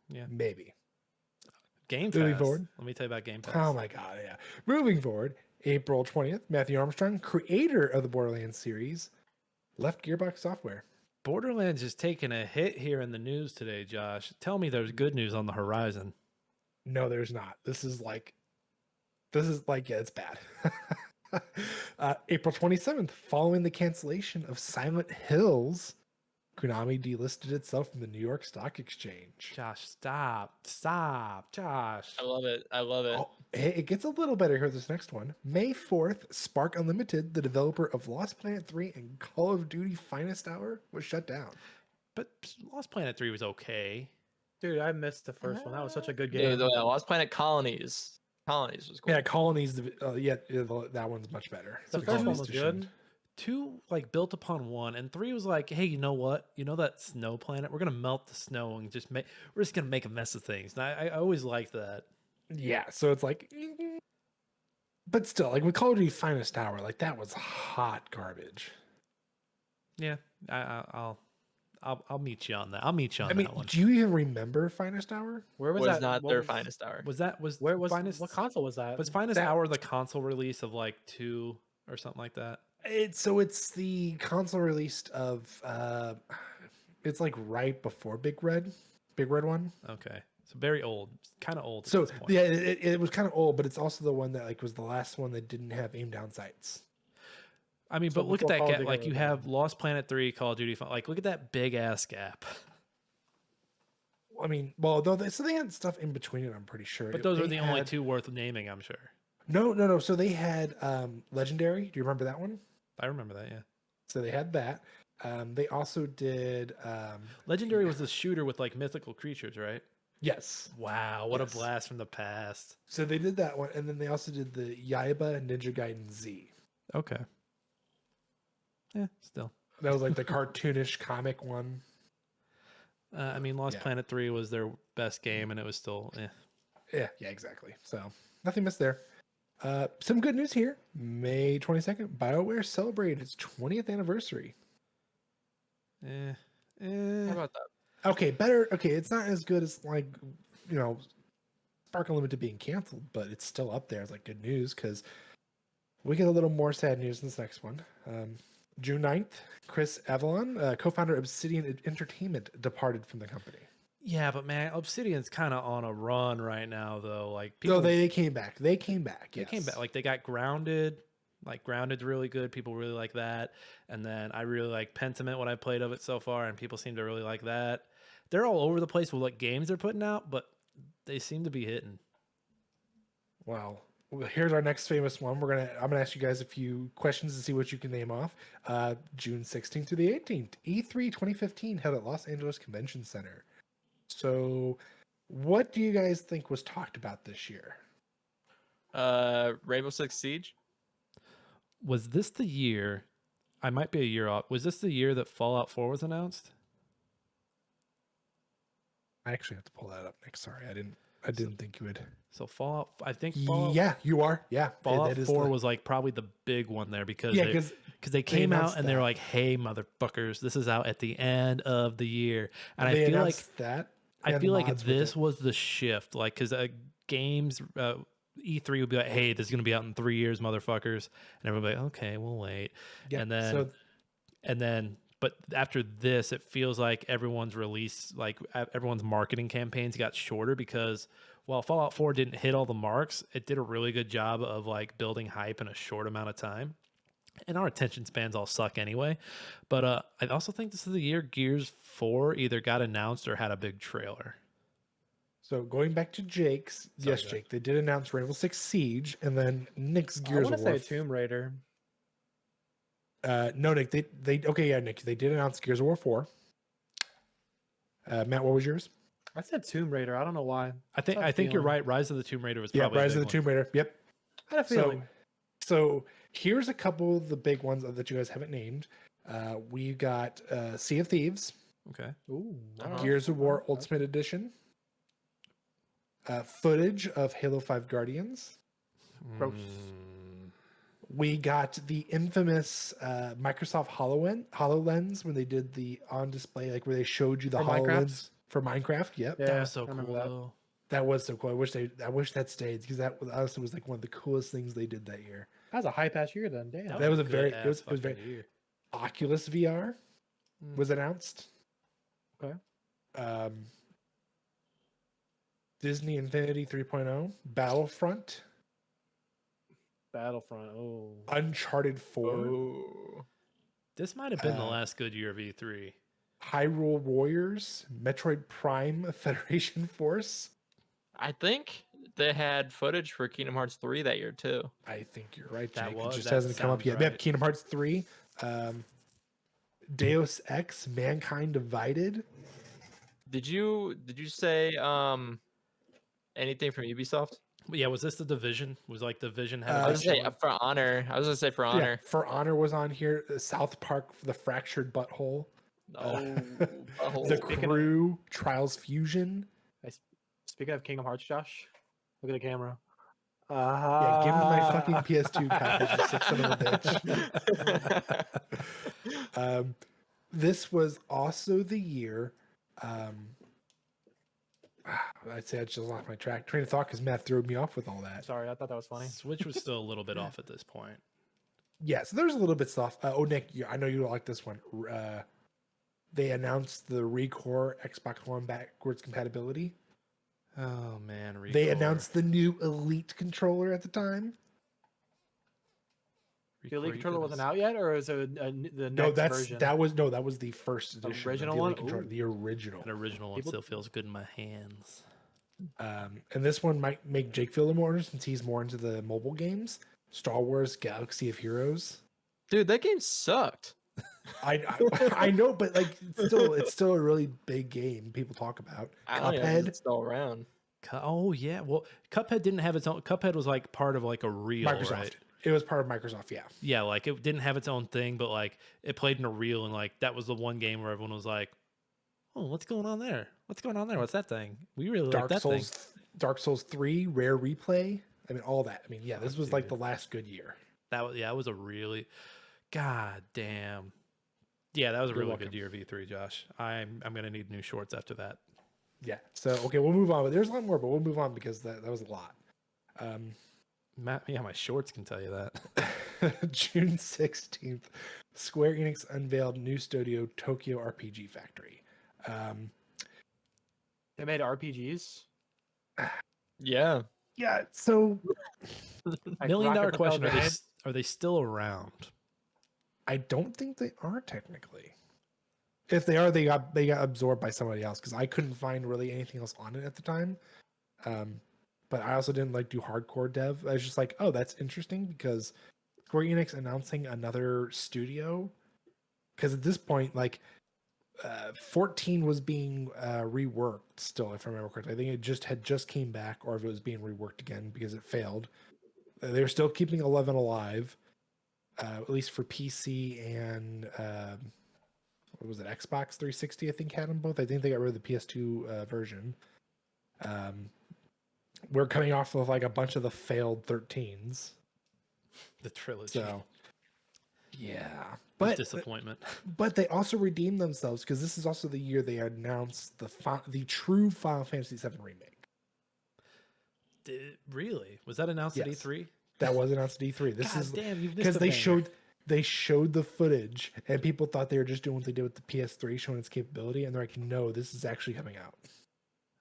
Yeah. Maybe. Game Moving Pass. forward. Let me tell you about Game Pass. Oh my god, yeah. Moving forward, April 20th, Matthew Armstrong, creator of the Borderlands series, left Gearbox Software. Borderlands is taking a hit here in the news today, Josh. Tell me there's good news on the horizon. No, there's not. This is like, yeah, it's bad. April 27th, following the cancellation of Silent Hills, Konami delisted itself from the New York Stock Exchange. Josh, stop, Josh. I love it. Oh, it gets a little better here, this next one. May 4th, Spark Unlimited, the developer of Lost Planet 3 and Call of Duty Finest Hour, was shut down. But Lost Planet 3 was okay. Dude, I missed the first one. That was such a good Yeah, game. the Lost Planet Colonies. Colonies was cool. Yeah, Colonies, that one's much better. The The first one Colonies was to good. shoot. 2 like built upon 1, and 3 was like, hey, you know what? You know that snow planet? We're gonna melt the snow and we're just gonna make a mess of things. And I always liked that. Yeah, so it's like, but still, like with Call of Duty Finest Hour, like that was hot garbage. Yeah, I'll I'll meet you on that. I'll meet you on I mean, that one. do you even remember Finest Hour? Where was Was that? not what their was- finest hour. Was Where was Finest? what console was that? Was Finest That- Hour the console release of like 2 or something like that? It's the console release of it's like right before Big Red one. Okay, so very old, kind of old. At So this point. yeah, it was kind of old, but it's also the one that like was the last one that didn't have aim down sights. I mean, So but look at before that Call of gap. Duty Like ever you came have out. Lost Planet 3, Call of Duty. Like look at that big ass gap. I mean, well, though so they had stuff in between it. I'm pretty sure. But those They are the only had- 2 worth naming, I'm sure. No. So they had Legendary. Do you remember that one? I remember that. Yeah, So they had that. They also did. Legendary was the shooter with like mythical creatures, right? Yes. Wow, what Yes. a blast from the past. So they did that one, and then they also did the Yaiba Ninja Gaiden Z. Okay. Yeah, still. That was like the cartoonish comic one. I mean, Lost Yeah. Planet 3 was their best game, and it was still. Yeah, exactly. So nothing missed there. Some good news here. May 22nd, BioWare celebrated its 20th anniversary. Eh. How about that? Okay, better. Okay, it's not as good as like, Spark Unlimited being canceled, but it's still up there. It's like good news because we get a little more sad news in this next one. June 9th, Chris Avalon, co-founder of Obsidian Entertainment, departed from the company. Yeah, but man, Obsidian's kind of on a run right now, though. Like No, they came back. They came back. They Yes. came back. Like they got Grounded. Like Grounded's really good. People really like that. And then I really like Pentiment, what I played of it so far, and people seem to really like that. They're all over the place with what games they're putting out, but they seem to be hitting. Wow. Well, here's our next famous one. I'm gonna ask you guys a few questions to see what you can name off. June 16th through the 18th, E3 2015 held at Los Angeles Convention Center. So, what do you guys think was talked about this year? Rainbow Six Siege. Was this the year? I might be a year off. Was this the year that Fallout 4 was announced? I actually have to pull that up, Nick. Sorry, I didn't think you would. So Fallout, I think Fallout, Yeah, you are. Yeah, Fallout that is 4 the- was like probably the big one there because Yeah, they, because they came out announced and they were that. like, "Hey, motherfuckers, this is out at the end of the year," and I they feel like announced that. I and feel like mods with this it. was the shift, like because games E3 would be like, "Hey, this is gonna be out in 3 years, motherfuckers," and everybody, "Okay, we'll wait," Yep, and then, but after this, it feels like everyone's release, like everyone's marketing campaigns got shorter because while Fallout 4 didn't hit all the marks, it did a really good job of like building hype in a short amount of time. And our attention spans all suck anyway. But I also think this is the year Gears 4 either got announced or had a big trailer. So going back to Jake's, Sorry, yes, Jake. Jake, they did announce Rainbow Six Siege, and then Nick's I Gears want of to War. say Tomb Raider. No, Nick, Nick, they did announce Gears of War 4. Matt, what was yours? I said Tomb Raider. I don't know why. I think you're right. Rise of the Tomb Raider was Yeah, probably a Rise of big the Tomb Raider. Yep. I had a feeling. So here's a couple of the big ones that you guys haven't named. We got Sea of Thieves, one. Okay. Ooh, Gears of War Ultimate Edition, footage of Halo 5 Guardians. Gross. We got the infamous Microsoft HoloLens when they did the on display, like where they showed you the For Minecraft? HoloLens for Minecraft. Yep. Yeah, That was so I remember cool. that. Though. That was so cool. I wish that stayed because that was honestly was like one of the coolest things they did that year. That was a hype ass year then. Damn. That was a good very- ass it was fucking very- year. Oculus VR Mm. was announced. Okay. Disney Infinity 3.0, Battlefront, Battlefront. Oh. Uncharted 4, Oh. This might have been the Uh, last good year of E3. Hyrule Warriors, Metroid Prime Federation Force. I think they had footage for Kingdom Hearts 3 that year too. I think you're right, That Jake. was- It just that hasn't come up sounds yet. Yep, right. Kingdom Hearts 3. Deus Ex, Mankind Divided. Did you say anything from Ubisoft? But yeah, was this the Division? Was like Division had Uh, a I big was gonna say one? For Honor. I was gonna say For Yeah, Honor. For Honor was on here. South Park, The Fractured Butthole. Oh, The Speaking of- Crew, Trials Fusion. Speaking of Kingdom Hearts, Josh, look at the camera. Yeah, give me my fucking PS2 copy, you sick son of a bitch. this was also the year. I'd say I just lost my train of thought because Matt threw me off with all that. Sorry, I thought that was funny. Switch was still a little bit off at this point. Yeah, so there's a little bit stuff. Oh, Nick, I know you like this one. They announced the Recore Xbox One backwards compatibility. Oh man, They Recore. announced the new Elite controller at the time. The Elite Recore, controller you wasn't did out yet, or is it the next No, version? that was the first edition. Original of the Elite one? controller, Ooh. the original. this. An original one People- still feels good in my hands. And this one might make Jake feel a little more since he's more into the mobile games. Star Wars Galaxy of Heroes. Dude, that game sucked. I know, but like it's still a really big game people talk about. I don't know if Cuphead, it's still around. Oh yeah, well, Cuphead didn't have its own. Cuphead was like part of like a reel, Microsoft. right? It was part of Microsoft, yeah. Yeah, like it didn't have its own thing, but like it played in a reel, and like that was the one game where everyone was like, "Oh, what's going on there? What's going on there? What's that thing? We really like that thing." Dark Souls 3, Rare Replay. I mean, all that. I mean, yeah, this was like the last good year. That was it was a really, god damn, yeah, that was a You're really welcome. good year V3, Josh. I'm gonna need new shorts after that. Yeah. So okay, we'll move on. There's a lot more, but we'll move on because that was a lot. Matt, yeah, my shorts can tell you that. June 16th, Square Enix unveiled new studio Tokyo RPG Factory. They made RPGs. Yeah. Yeah, so Like $1 million Rocket question: Propelled Grenade. are they still around? I don't think they are technically. If they are, they got absorbed by somebody else because I couldn't find really anything else on it at the time. But I also didn't like do hardcore dev. I was just like, oh, that's interesting because Square Enix announcing another studio. Because at this point, like 14 was being reworked still, if I remember correctly. I think it had just came back, or if it was being reworked again because it failed. They were still keeping 11 alive, at least for PC and what was it, Xbox 360? I think had them both. I think they got rid of the PS2 version. We're coming off of like a bunch of the failed 13s, The trilogy. so yeah. But But disappointment. But they also redeemed themselves because this is also the year they announced the true Final Fantasy VII Remake. Really? Was that announced at Yes. E3? That was announced at E3. This God is damn, you've missed because a they banger. showed the footage and people thought they were just doing what they did with the PS3, showing its capability, and they're like, no, this is actually coming out.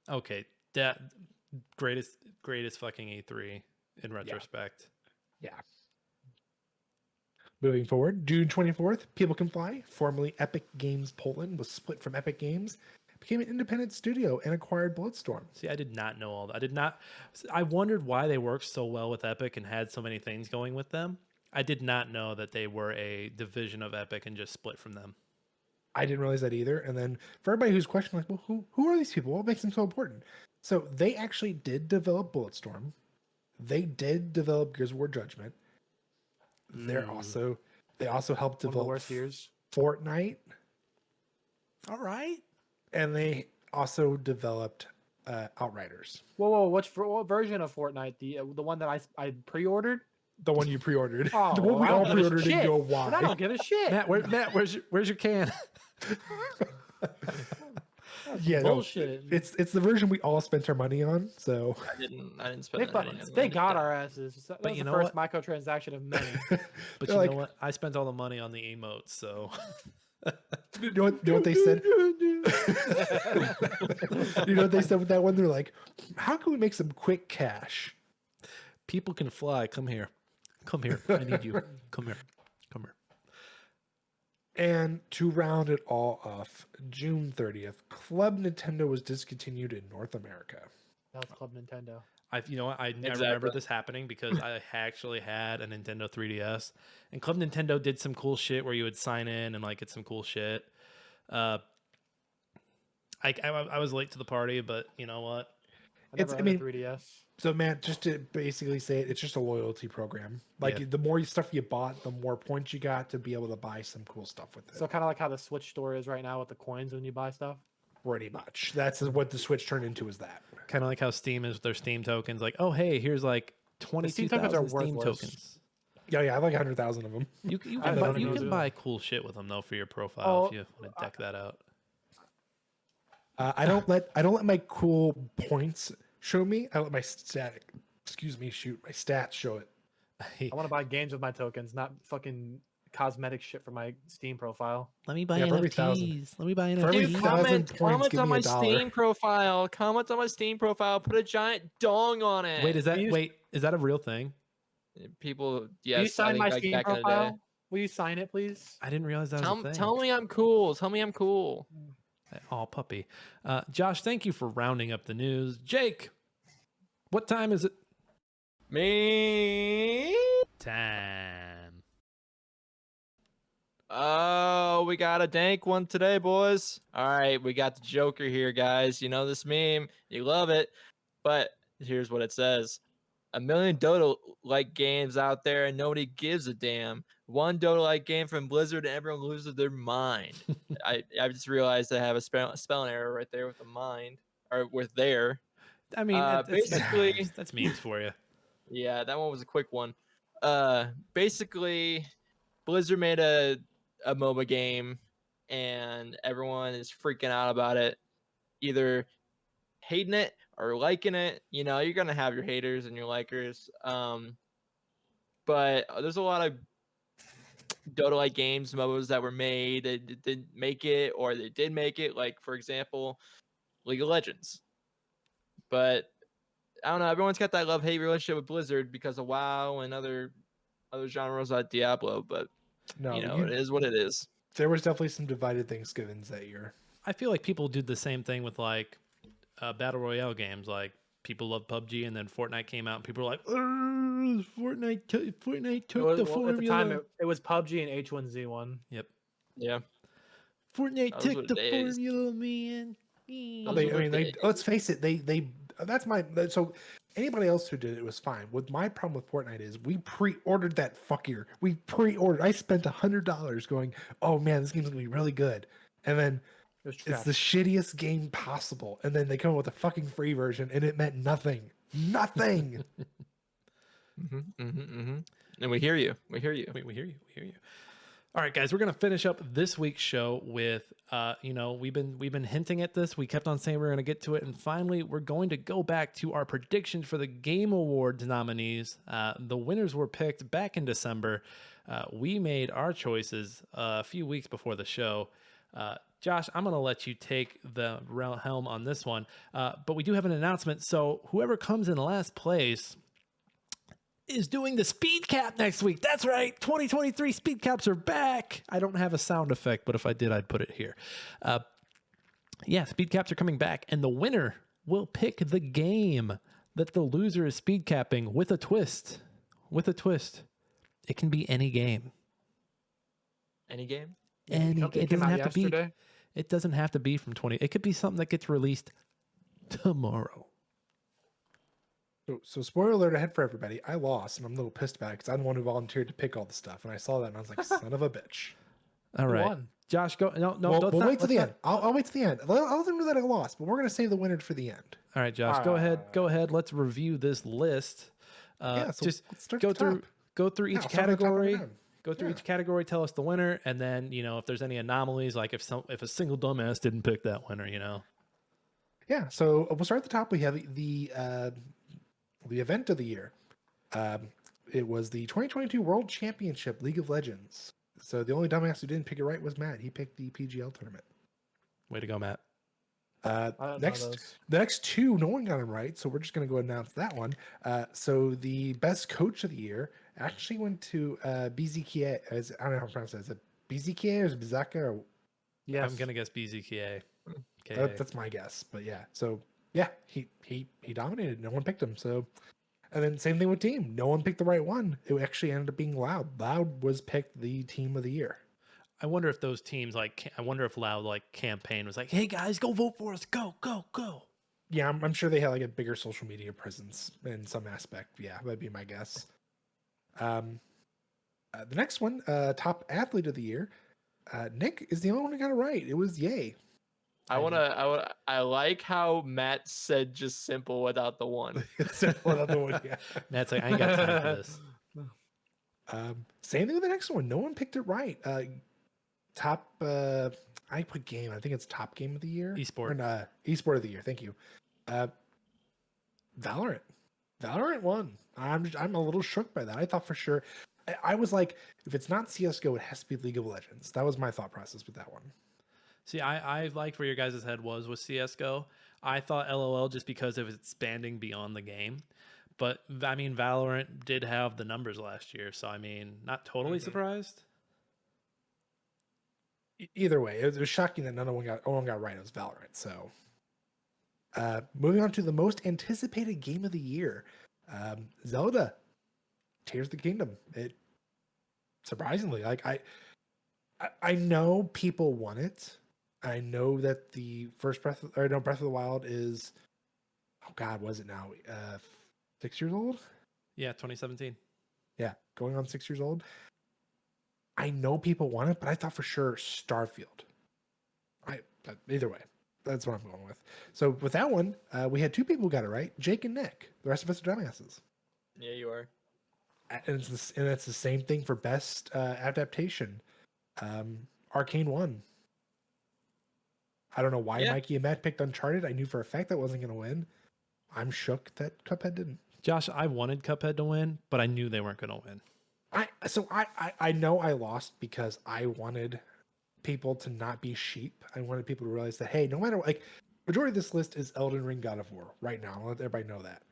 Okay, that greatest fucking E3 in retrospect. Yeah. Moving forward, June 24th, People Can Fly, formerly Epic Games Poland, was split from Epic Games, became an independent studio, and acquired Bulletstorm. See, I did not know all that. I wondered why they worked so well with Epic and had so many things going with them. I did not know that they were a division of Epic and just split from them. I didn't realize that either. And then for everybody who's questioning, like, well, who are these people? What makes them so important? So they actually did develop Bulletstorm. They did develop Gears of War Judgment. They also helped One of the develop worst years. Fortnite, All right. and they also developed Outriders, Whoa! What version of Fortnite? The one that I pre-ordered? the one you pre-ordered. Oh, the one we I all don't give a pre-ordered and shit. go, But I why? don't give a shit. Matt, where's your can? Yeah, no, Bullshit. it's the version we all spent our money on. So I didn't spend They that fucking money on they that. got our asses. That was you the know first microtransaction of many. But They're you like- know what? I spent all the money on the emotes, so you know what they said? You know what they said with that one? They're like, how can we make some quick cash? people can fly. Come here. Come here. I need you. Come here. Come here. And to round it all off, June 30th, Club Nintendo was discontinued in North America. That was Club Nintendo. You know what? I remember Exactly. this happening because I actually had a Nintendo 3DS, and Club Nintendo did some cool shit where you would sign in and like get some cool shit. I was late to the party, but you know what? I It's- never I had mean, a 3DS. So, Matt, just to basically say it, it's just a loyalty program. Like, Yeah. the more stuff you bought, the more points you got to be able to buy some cool stuff with it. So kind of like how the Switch store is right now with the coins when you buy stuff. Pretty much. That's what the Switch turned into, is that. Kind of like how Steam is with their Steam tokens. Like, oh hey, here's like Steam tokens 22,000 are Steam worthless. tokens. Yeah, I have like 100,000 of them. You I can, don't you know can too. buy cool shit with them though for your profile if Oh, you want to deck that out. I don't let my cool points show me. I let my my stats show it. I want to buy games with my tokens, not fucking cosmetic shit for my Steam profile. Let me buy Yeah, for every NFTs. Let me buy for every NFTs. $1,000 comment, points, comment give on me my $1. Steam profile. Comment on my Steam profile. Put a giant dong on it. Wait, is Will you- that a real thing? People? Will Yes, you I sign think my like Steam back in the day. profile? Will you sign it, please? I didn't realize that was a thing. Tell me I'm cool. Tell me I'm cool. Oh, puppy. Josh, thank you for rounding up the news. Jake, what time is it? Me? Time. Oh, we got a dank one today, boys. All right, we got the Joker here, guys. You know this meme. You love it. But here's what it says. A million Dota-like games out there and nobody gives a damn. One Dota-like game from Blizzard and everyone loses their mind. I just realized I have a spelling error right there with the mind, or with there. I mean, Basically, that's memes for you. yeah, that one was a quick one. Basically, Blizzard made a MOBA game and everyone is freaking out about it, either hating it or liking it. You know, you're gonna have your haters and your likers. But there's a lot of Dota-like games, MOBAs that were made that didn't make it, or they did make it. Like for example, League of Legends. But I don't know. Everyone's got that love-hate relationship with Blizzard because of WoW and other genres like Diablo. But No, you know, it is what it is. there was definitely some divided Thanksgivings that year. I feel like people did the same thing with like battle royale games. Like people love PUBG, and then Fortnite came out, and people were like, Fortnite took the formula. At the time, it was PUBG and H1Z1. Yep. Yeah. Fortnite Those took were the the days. formula, man. Let's face it, they so anybody else who did it was fine. What my problem with Fortnite is we pre-ordered that fucker. We pre-ordered. I spent $100 going, oh man, this game's gonna be really good. And then it's the shittiest game possible. And then they come up with a fucking free version and it meant nothing. Nothing. And we hear you. We hear you. We hear you. We hear you. All right, guys, we're gonna finish up this week's show with, we've been hinting at this. We kept on saying we're gonna get to it, and finally, we're going to go back to our predictions for the Game Awards nominees. The winners were picked back in December. We made our choices a few weeks before the show. Josh, I'm gonna let you take the helm on this one, but we do have an announcement. So whoever comes in last place is doing the speed cap next week. That's right. 2023 speed caps are back. I don't have a sound effect, but if I did, I'd put it here. Yeah, speed caps are coming back, and the winner will pick the game that the loser is speed capping with a twist. With a twist. It can be any game. Any game? Any Something it came doesn't out have to be. yesterday? It doesn't have to be from 20. It could be something that gets released tomorrow. So spoiler alert ahead for everybody. I lost, and I'm a little pissed about it because I'm the one who volunteered to pick all the stuff, and I saw that, and I was like, "Son of a bitch!" All right, won? Josh, go. No, We'll wait till the end. I'll wait till the end. I'll let them know that I lost, but we're gonna save the winner for the end. All right, Josh, go ahead. Go ahead. Let's review this list. So Just let's start go at the through. top. Go through each Yeah, I'll start at the top and category. down. Go through Yeah. each category. Tell us the winner, and then if there's any anomalies, like if a single dumbass didn't pick that winner, Yeah, so we'll start at the top. We have the event of the year. It was the 2022 World Championship League of Legends. So the only dumbass who didn't pick it right was Matt. He picked the PGL tournament. Way to go, Matt. I don't know The those. next two, no one got them right, so we're just going to go announce that one. So the best coach of the year actually went to BZKA. I don't know how to pronounce it. Is it BZKA or is it Bizaka? Or, Yes. I'm gonna guess BZKA. that's my guess, but yeah. So yeah, he dominated. No one picked him. So, and then same thing with team. No one picked the right one. It actually ended up being Loud. Loud was picked the team of the year. I wonder if those teams I wonder if Loud campaign was like, hey guys, go vote for us, go. Yeah, I'm sure they had like a bigger social media presence in some aspect. Yeah, that'd be my guess. The next one, top athlete of the year, Nick is the only one who got it right. It was Yay. I like how Matt said just simple without the one. It's another one, yeah. Matt's like, I ain't got time for this. Same thing with the next one. No one picked it right. Top. I put game. I think it's top game of the year. Esport. Esport of the year. Thank you. Valorant. Valorant won. I'm a little shook by that. I thought for sure. I was like, if it's not CS:GO, it has to be League of Legends. That was my thought process with that one. See, I liked where your guys' head was with CS:GO. I thought LOL just because it was expanding beyond the game. But I mean, Valorant did have the numbers last year, so I mean, not totally surprised. Either way, it was shocking that no one got right. It was Valorant. So, moving on to the most anticipated game of the year, Zelda, Tears of the Kingdom. It surprisingly, like I know people want it. I know that the first Breath of the Wild is, oh God, was it now 6 years old? Yeah, 2017. Yeah, going on 6 years old. I know people want it, but I thought for sure Starfield. But either way, that's what I'm going with. So with that one, we had two people who got it right, Jake and Nick. The rest of us are dumbasses. Yeah, you are. And it's the same thing for best adaptation. Arcane won. I don't know why Mikey and Matt picked Uncharted. I knew for a fact that wasn't going to win. I'm shook that Cuphead didn't. Josh, I wanted Cuphead to win, but I knew they weren't going to win. I know I lost because I wanted people to not be sheep. I wanted people to realize that, hey, no matter what, like, majority of this list is Elden Ring, God of War right now. I'll let everybody know that.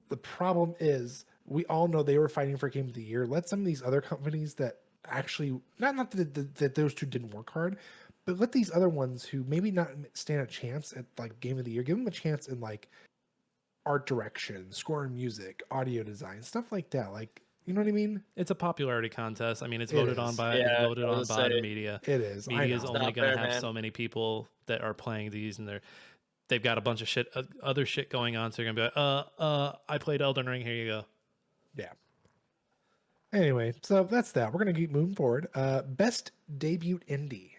The problem is we all know they were fighting for Game of the Year. Let some of these other companies that actually, not that those two didn't work hard, but let these other ones who maybe not stand a chance at like Game of the Year, give them a chance in like art direction, score and music, audio design, stuff like that. Like, you know what I mean? It's a popularity contest. I mean, it's It voted is. on by the media. It is. Media is I know. only not going to fair, have man. so many people that are playing these, and they've got a bunch of shit, other shit going on. So you're gonna be like, I played Elden Ring. Here you go. Yeah. Anyway, so that's that. We're gonna keep moving forward. Best debut indie.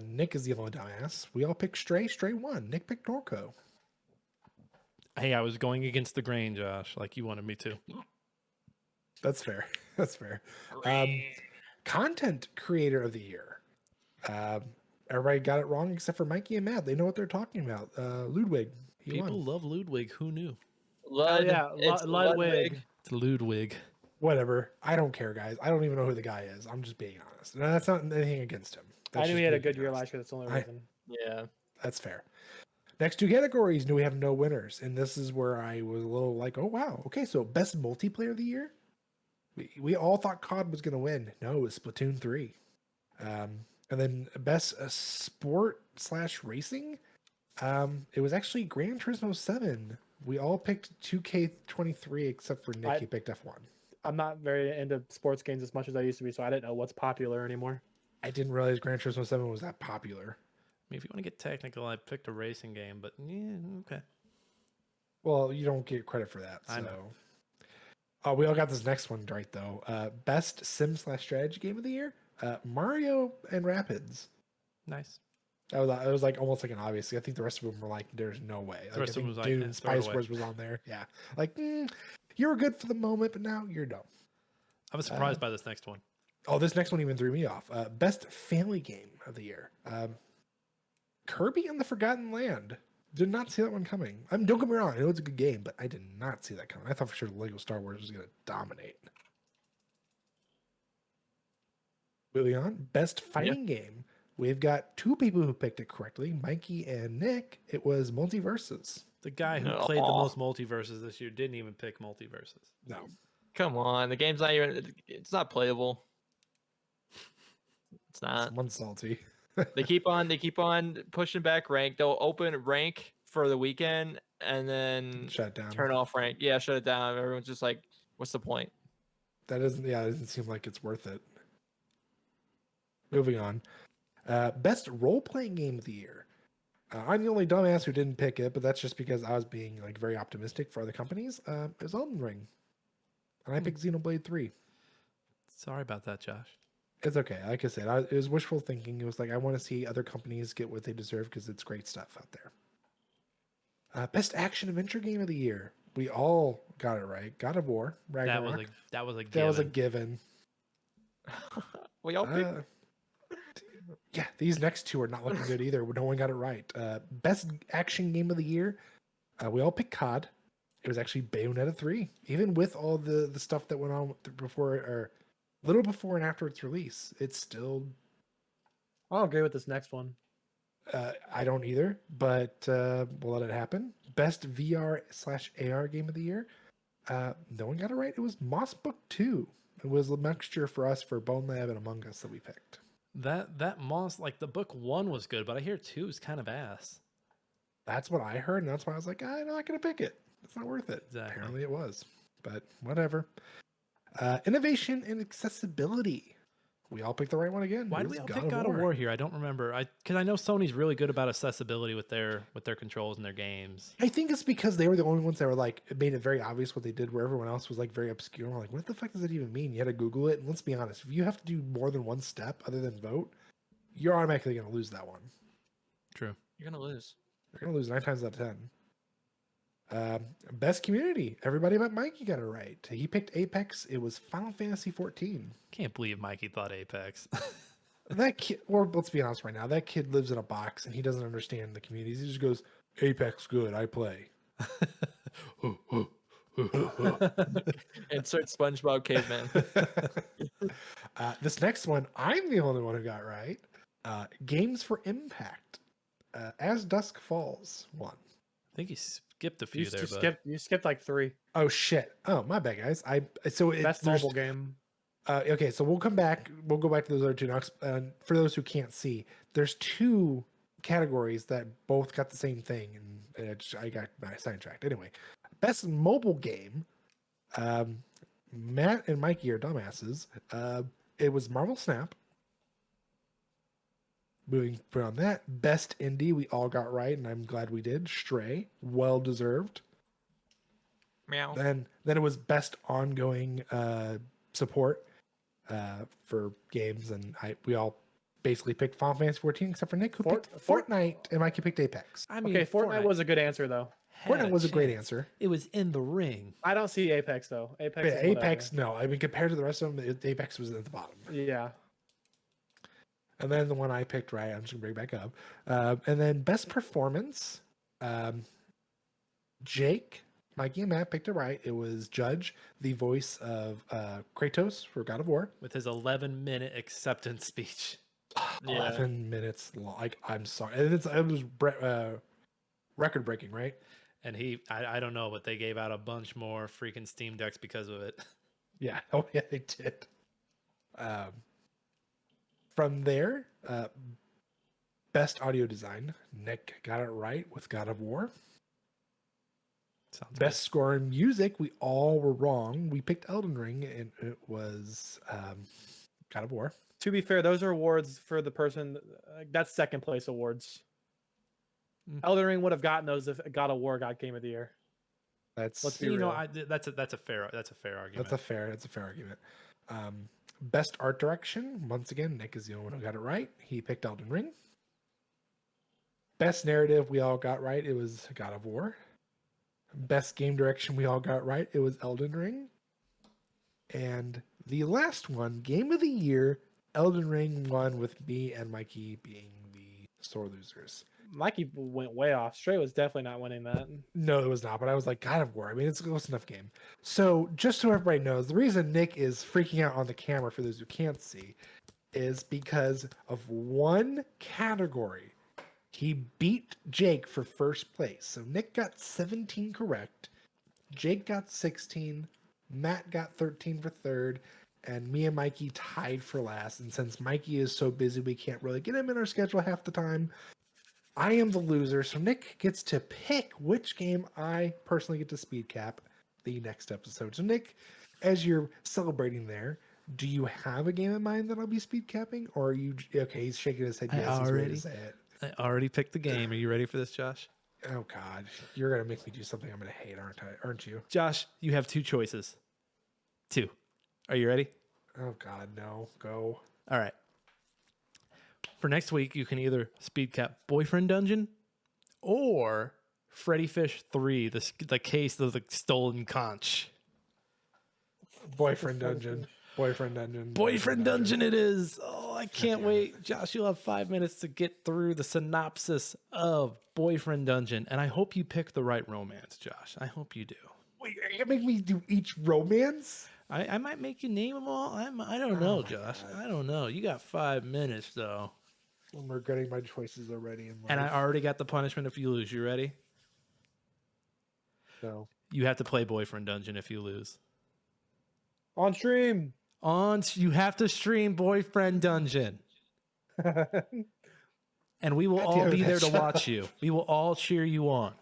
Nick is the only dumbass. We all picked Stray. Stray won. Nick picked Norco. Hey, I was going against the grain, Josh, like you wanted me to. That's fair. That's fair. Content creator of the year. Everybody got it wrong except for Mikey and Matt. They know what they're talking about. Ludwig. He People won. love Ludwig. Who knew? Lud, yeah, it's Ludwig. It's Ludwig. Whatever. I don't care, guys. I don't even know who the guy is. I'm just being honest. And that's not anything against him. I That's knew just he had me a good being year honest. last year. That's the only I- reason. Yeah. That's fair. Next two categories, we have no winners. And this is where I was a little like, oh, wow. Okay, so best multiplayer of the year? We all thought COD was going to win. No, it was Splatoon 3. And then best sport / racing? It was actually Gran Turismo 7. We all picked 2K23 except for Nick. He picked F1. I'm not very into sports games as much as I used to be, so I didn't know what's popular anymore. I didn't realize Gran Turismo 7 was that popular. I mean, if you want to get technical, I picked a racing game, but yeah, okay. Well, you don't get credit for that. I So. know. We all got this next one right, though. Best sim / strategy game of the year? Mario and Rapids. Nice. It was like almost like an obvious. I think the rest of them were like, "There's no way." The rest of them was like, Dune, throw it Spice away. Wars was on there. Yeah, like you were good for the moment, but now you're dumb. I was surprised by this next one. Oh, this next one even threw me off. Best family game of the year. Kirby and the Forgotten Land. Did not see that one coming. Don't get me wrong. I know it's a good game, but I did not see that coming. I thought for sure Lego Star Wars was going to dominate. Moving on. Best fighting game. We've got two people who picked it correctly, Mikey and Nick. It was Multiverses. The guy who played the most multiverses this year didn't even pick multiverses. No. Come on, the game's not even. It's not playable. It's not. Someone's salty. They keep on pushing back rank. They'll open rank for the weekend and then Shut it down. turn off rank. Yeah, shut it down. Everyone's just like, what's the point? That doesn't seem like it's worth it. Moving on. Best role-playing game of the year. I'm the only dumbass who didn't pick it, but that's just because I was being like very optimistic for other companies. It was Elden Ring. And I picked Xenoblade 3. Sorry about that, Josh. It's okay. Like I said, it was wishful thinking. It was like, I want to see other companies get what they deserve because it's great stuff out there. Best action adventure game of the year. We all got it right. God of War, Ragnarok. That was a That was a given. We all picked. Yeah, these next two are not looking good either. No one got it right. Best action game of the year. We all picked COD. It was actually Bayonetta 3. Even with all the stuff that went on before, or little before and after its release, it's still. I'll agree with this next one. I don't either, but we'll let it happen. Best VR/AR game of the year. No one got it right. It was Moss Book 2. It was a mixture for us for Bone Lab and Among Us that we picked. That Moss, like the book 1 was good, but I hear 2 is kind of ass. That's what I heard, and that's why I was like, I'm not going to pick it. It's not worth it. Exactly. Apparently it was, but whatever. Innovation and accessibility. We all picked the right one again. Why It did was we all pick God of War here? I don't remember. Because I know Sony's really good about accessibility with their controls and their games. I think it's because they were the only ones that were like, it made it very obvious what they did, where everyone else was like very obscure. We're like, what the fuck does that even mean? You had to Google it. And let's be honest, if you have to do more than one step other than vote, you're automatically going to lose that one. True. You're gonna lose. You're going to lose 9 times out of 10. Best community. Everybody but Mikey got it right. He picked Apex. It was Final Fantasy 14. Can't believe Mikey thought Apex. That kid, or let's be honest right now, that kid lives in a box and he doesn't understand the communities. He just goes, Apex good, I play. Insert SpongeBob caveman. This next one, I'm the only one who got right. Games for Impact. As Dusk Falls won. I think he skipped a few there, but You skipped like 3. Oh shit! Oh my bad, guys. Best mobile game. Okay, so we'll come back. We'll go back to those other two next. For those who can't see, there's 2 categories that both got the same thing, and I got my sidetracked. Anyway, best mobile game. Matt and Mikey are dumbasses. It was Marvel Snap. Moving from that, best indie we all got right, and I'm glad we did. Stray, well deserved. Meow. Then it was best ongoing support for games, and we all basically picked Final Fantasy 14 except for Nick, who picked Fortnite, and Mikey picked Apex. I mean, Okay, Fortnite was a good answer though. had Fortnite was a great chance. answer. It was in the ring. I don't see Apex though. Apex. Yeah, is whatever. Apex, no. I mean, compared to the rest of them, Apex was at the bottom. Yeah. And then the one I picked right, I'm just gonna bring back up. And then best performance, Jake, Mikey, and Matt picked it right. It was Judge, the voice of Kratos for God of War. With his 11-minute acceptance speech. 11 minutes long. Like, I'm sorry, and it was record breaking, right? And I don't know, but they gave out a bunch more freaking Steam Decks because of it. Yeah. Oh yeah, they did. From there, best audio design, Nick got it right with God of War. Sounds Best score in music, we all were wrong. We picked Elden Ring, and it was God of War. To be fair, those are awards for the person. That's second place awards. Elden Ring would have gotten those if God of War got Game of the Year. That's Let's be good. You know, real. that's a fair argument. that's a fair argument. Best art direction, once again, Nick is the only one who got it right. He picked Elden Ring. Best narrative, we all got right. It was God of War. Best game direction, we all got right. It was Elden Ring. And the last one, Game of the Year, Elden Ring won with me and Mikey being the sore losers. Mikey went way off. Stray was definitely not winning that. No, it was not, but I was like, God of War. I mean, it's a close enough game. So, just so everybody knows, the reason Nick is freaking out on the camera, for those who can't see, is because of one category. He beat Jake for first place. So, Nick got 17 correct, Jake got 16, Matt got 13 for third, and me and Mikey tied for last. And since Mikey is so busy, we can't really get him in our schedule half the time. I am the loser, so Nick gets to pick which game I personally get to speed cap the next episode. So Nick, as you're celebrating there, do you have a game in mind that I'll be speed capping? Or are you okay? He's shaking his head. Yes, he's ready to say it. I already picked the game. Are you ready for this, Josh? Oh God, you're gonna make me do something I'm gonna hate, aren't you? Josh, you have 2 choices. 2. Are you ready? Oh God, no. Go. All right. For next week, you can either speed cap Boyfriend Dungeon or Freddy Fish 3, the case of the stolen conch. Boyfriend Dungeon. Boyfriend dungeon. Boyfriend dungeon it is. Oh, I can't wait. Josh, you'll have 5 minutes to get through the synopsis of Boyfriend Dungeon. And I hope you pick the right romance, Josh. I hope you do. Wait, are you gonna make me do each romance? I might make you name them all. I don't know, Josh. God. I don't know. You got 5 minutes, though. I'm regretting my choices already in life. And I already got the punishment if you lose. You ready? No. You have to play Boyfriend Dungeon if you lose. On stream. You have to stream Boyfriend Dungeon. And we will God all damn it, be there to shut watch up. you. We will all cheer you on.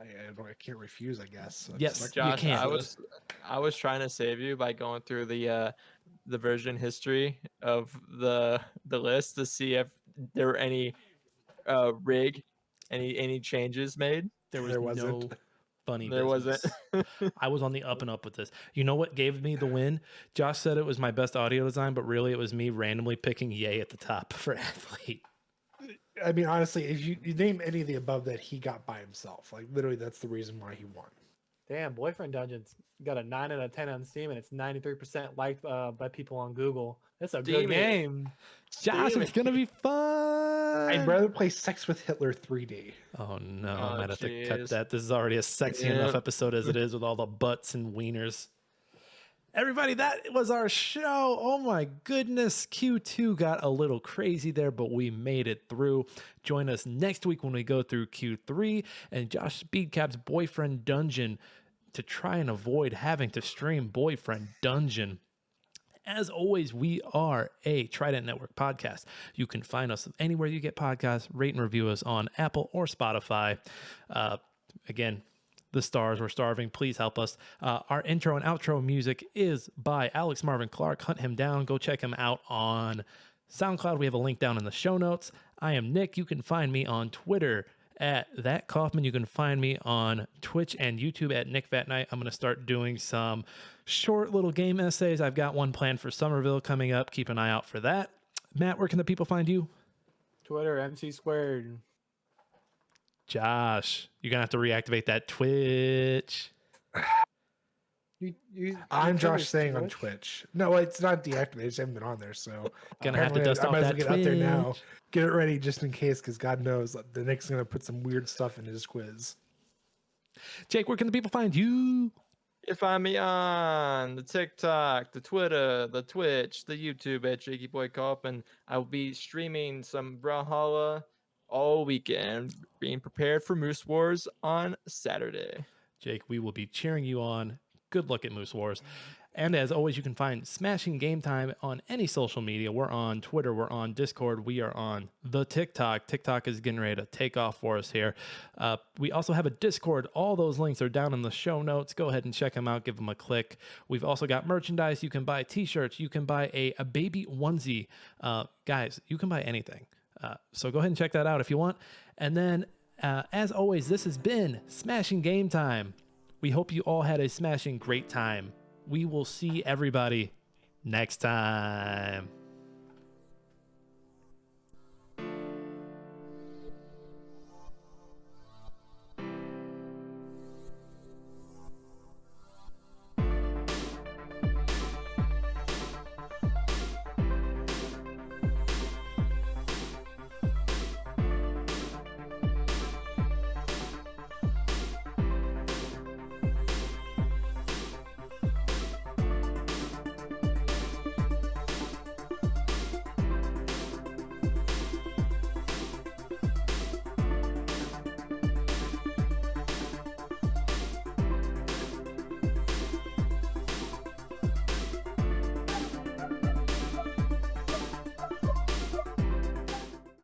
I can't refuse, I guess. I'm Yes. stuck. You Josh, can't. I was trying to save you by going through the version history of the list to see if there were any any changes made. There was There wasn't. no funny There business. wasn't. I was on the up and up with this. You know what gave me the win? Josh said it was my best audio design, but really it was me randomly picking yay at the top for athlete. I mean, honestly, if you name any of the above that he got by himself, like literally, that's the reason why he won. Damn, Boyfriend Dungeon's got a 9 out of 10 on Steam, and it's 93% liked by people on Google. That's a good Steamy. game. Josh, it's gonna be fun. I'd rather play Sex with Hitler 3D. Oh no, I Oh, might have to cut jeez. that. This is already a sexy enough episode as it is with all the butts and wieners. Everybody, that was our show. Oh my goodness. Q2 got a little crazy there, but we made it through. Join us next week when we go through Q3 and Josh Speedcap's Boyfriend Dungeon to try and avoid having to stream Boyfriend Dungeon. As always, we are a Trident Network podcast. You can find us anywhere you get podcasts. Rate and review us on Apple or Spotify. Again, the stars, we're starving. Please help us. Our intro and outro music is by Alex Marvin Clark. Hunt him down. Go check him out on SoundCloud. We have a link down in the show notes. I am Nick. You can find me on Twitter at That Kaufman. You can find me on Twitch and YouTube at Nick Fat Night. I'm going to start doing some short little game essays. I've got one planned for Somerville coming up. Keep an eye out for that. Matt, where can the people find you? Twitter, MC Squared. Josh, you're going to have to reactivate that Twitch. I'm Josh saying on Twitch. No, it's not deactivated. I just haven't been on there, so Gonna have to apparently dust I off might as that well get out there now. Twitch. Get it ready just in case, because God knows the Nick's gonna put some weird stuff in his quiz. Jake, where can the people find you? You find me on the TikTok, the Twitter, the Twitch, the YouTube at Jakey Boy Kaufman. I will be streaming some Brawlhalla all weekend, being prepared for Moose Wars on Saturday. Jake, we will be cheering you on. Good luck at Moose Wars. And as always, you can find Smashing Game Time on any social media. We're on Twitter. We're on Discord. We are on the TikTok. TikTok is getting ready to take off for us here. We also have a Discord. All those links are down in the show notes. Go ahead and check them out. Give them a click. We've also got merchandise. You can buy T-shirts. You can buy a baby onesie. Guys, you can buy anything. So go ahead and check that out if you want. And then, as always, this has been Smashing Game Time. We hope you all had a smashing great time. We will see everybody next time.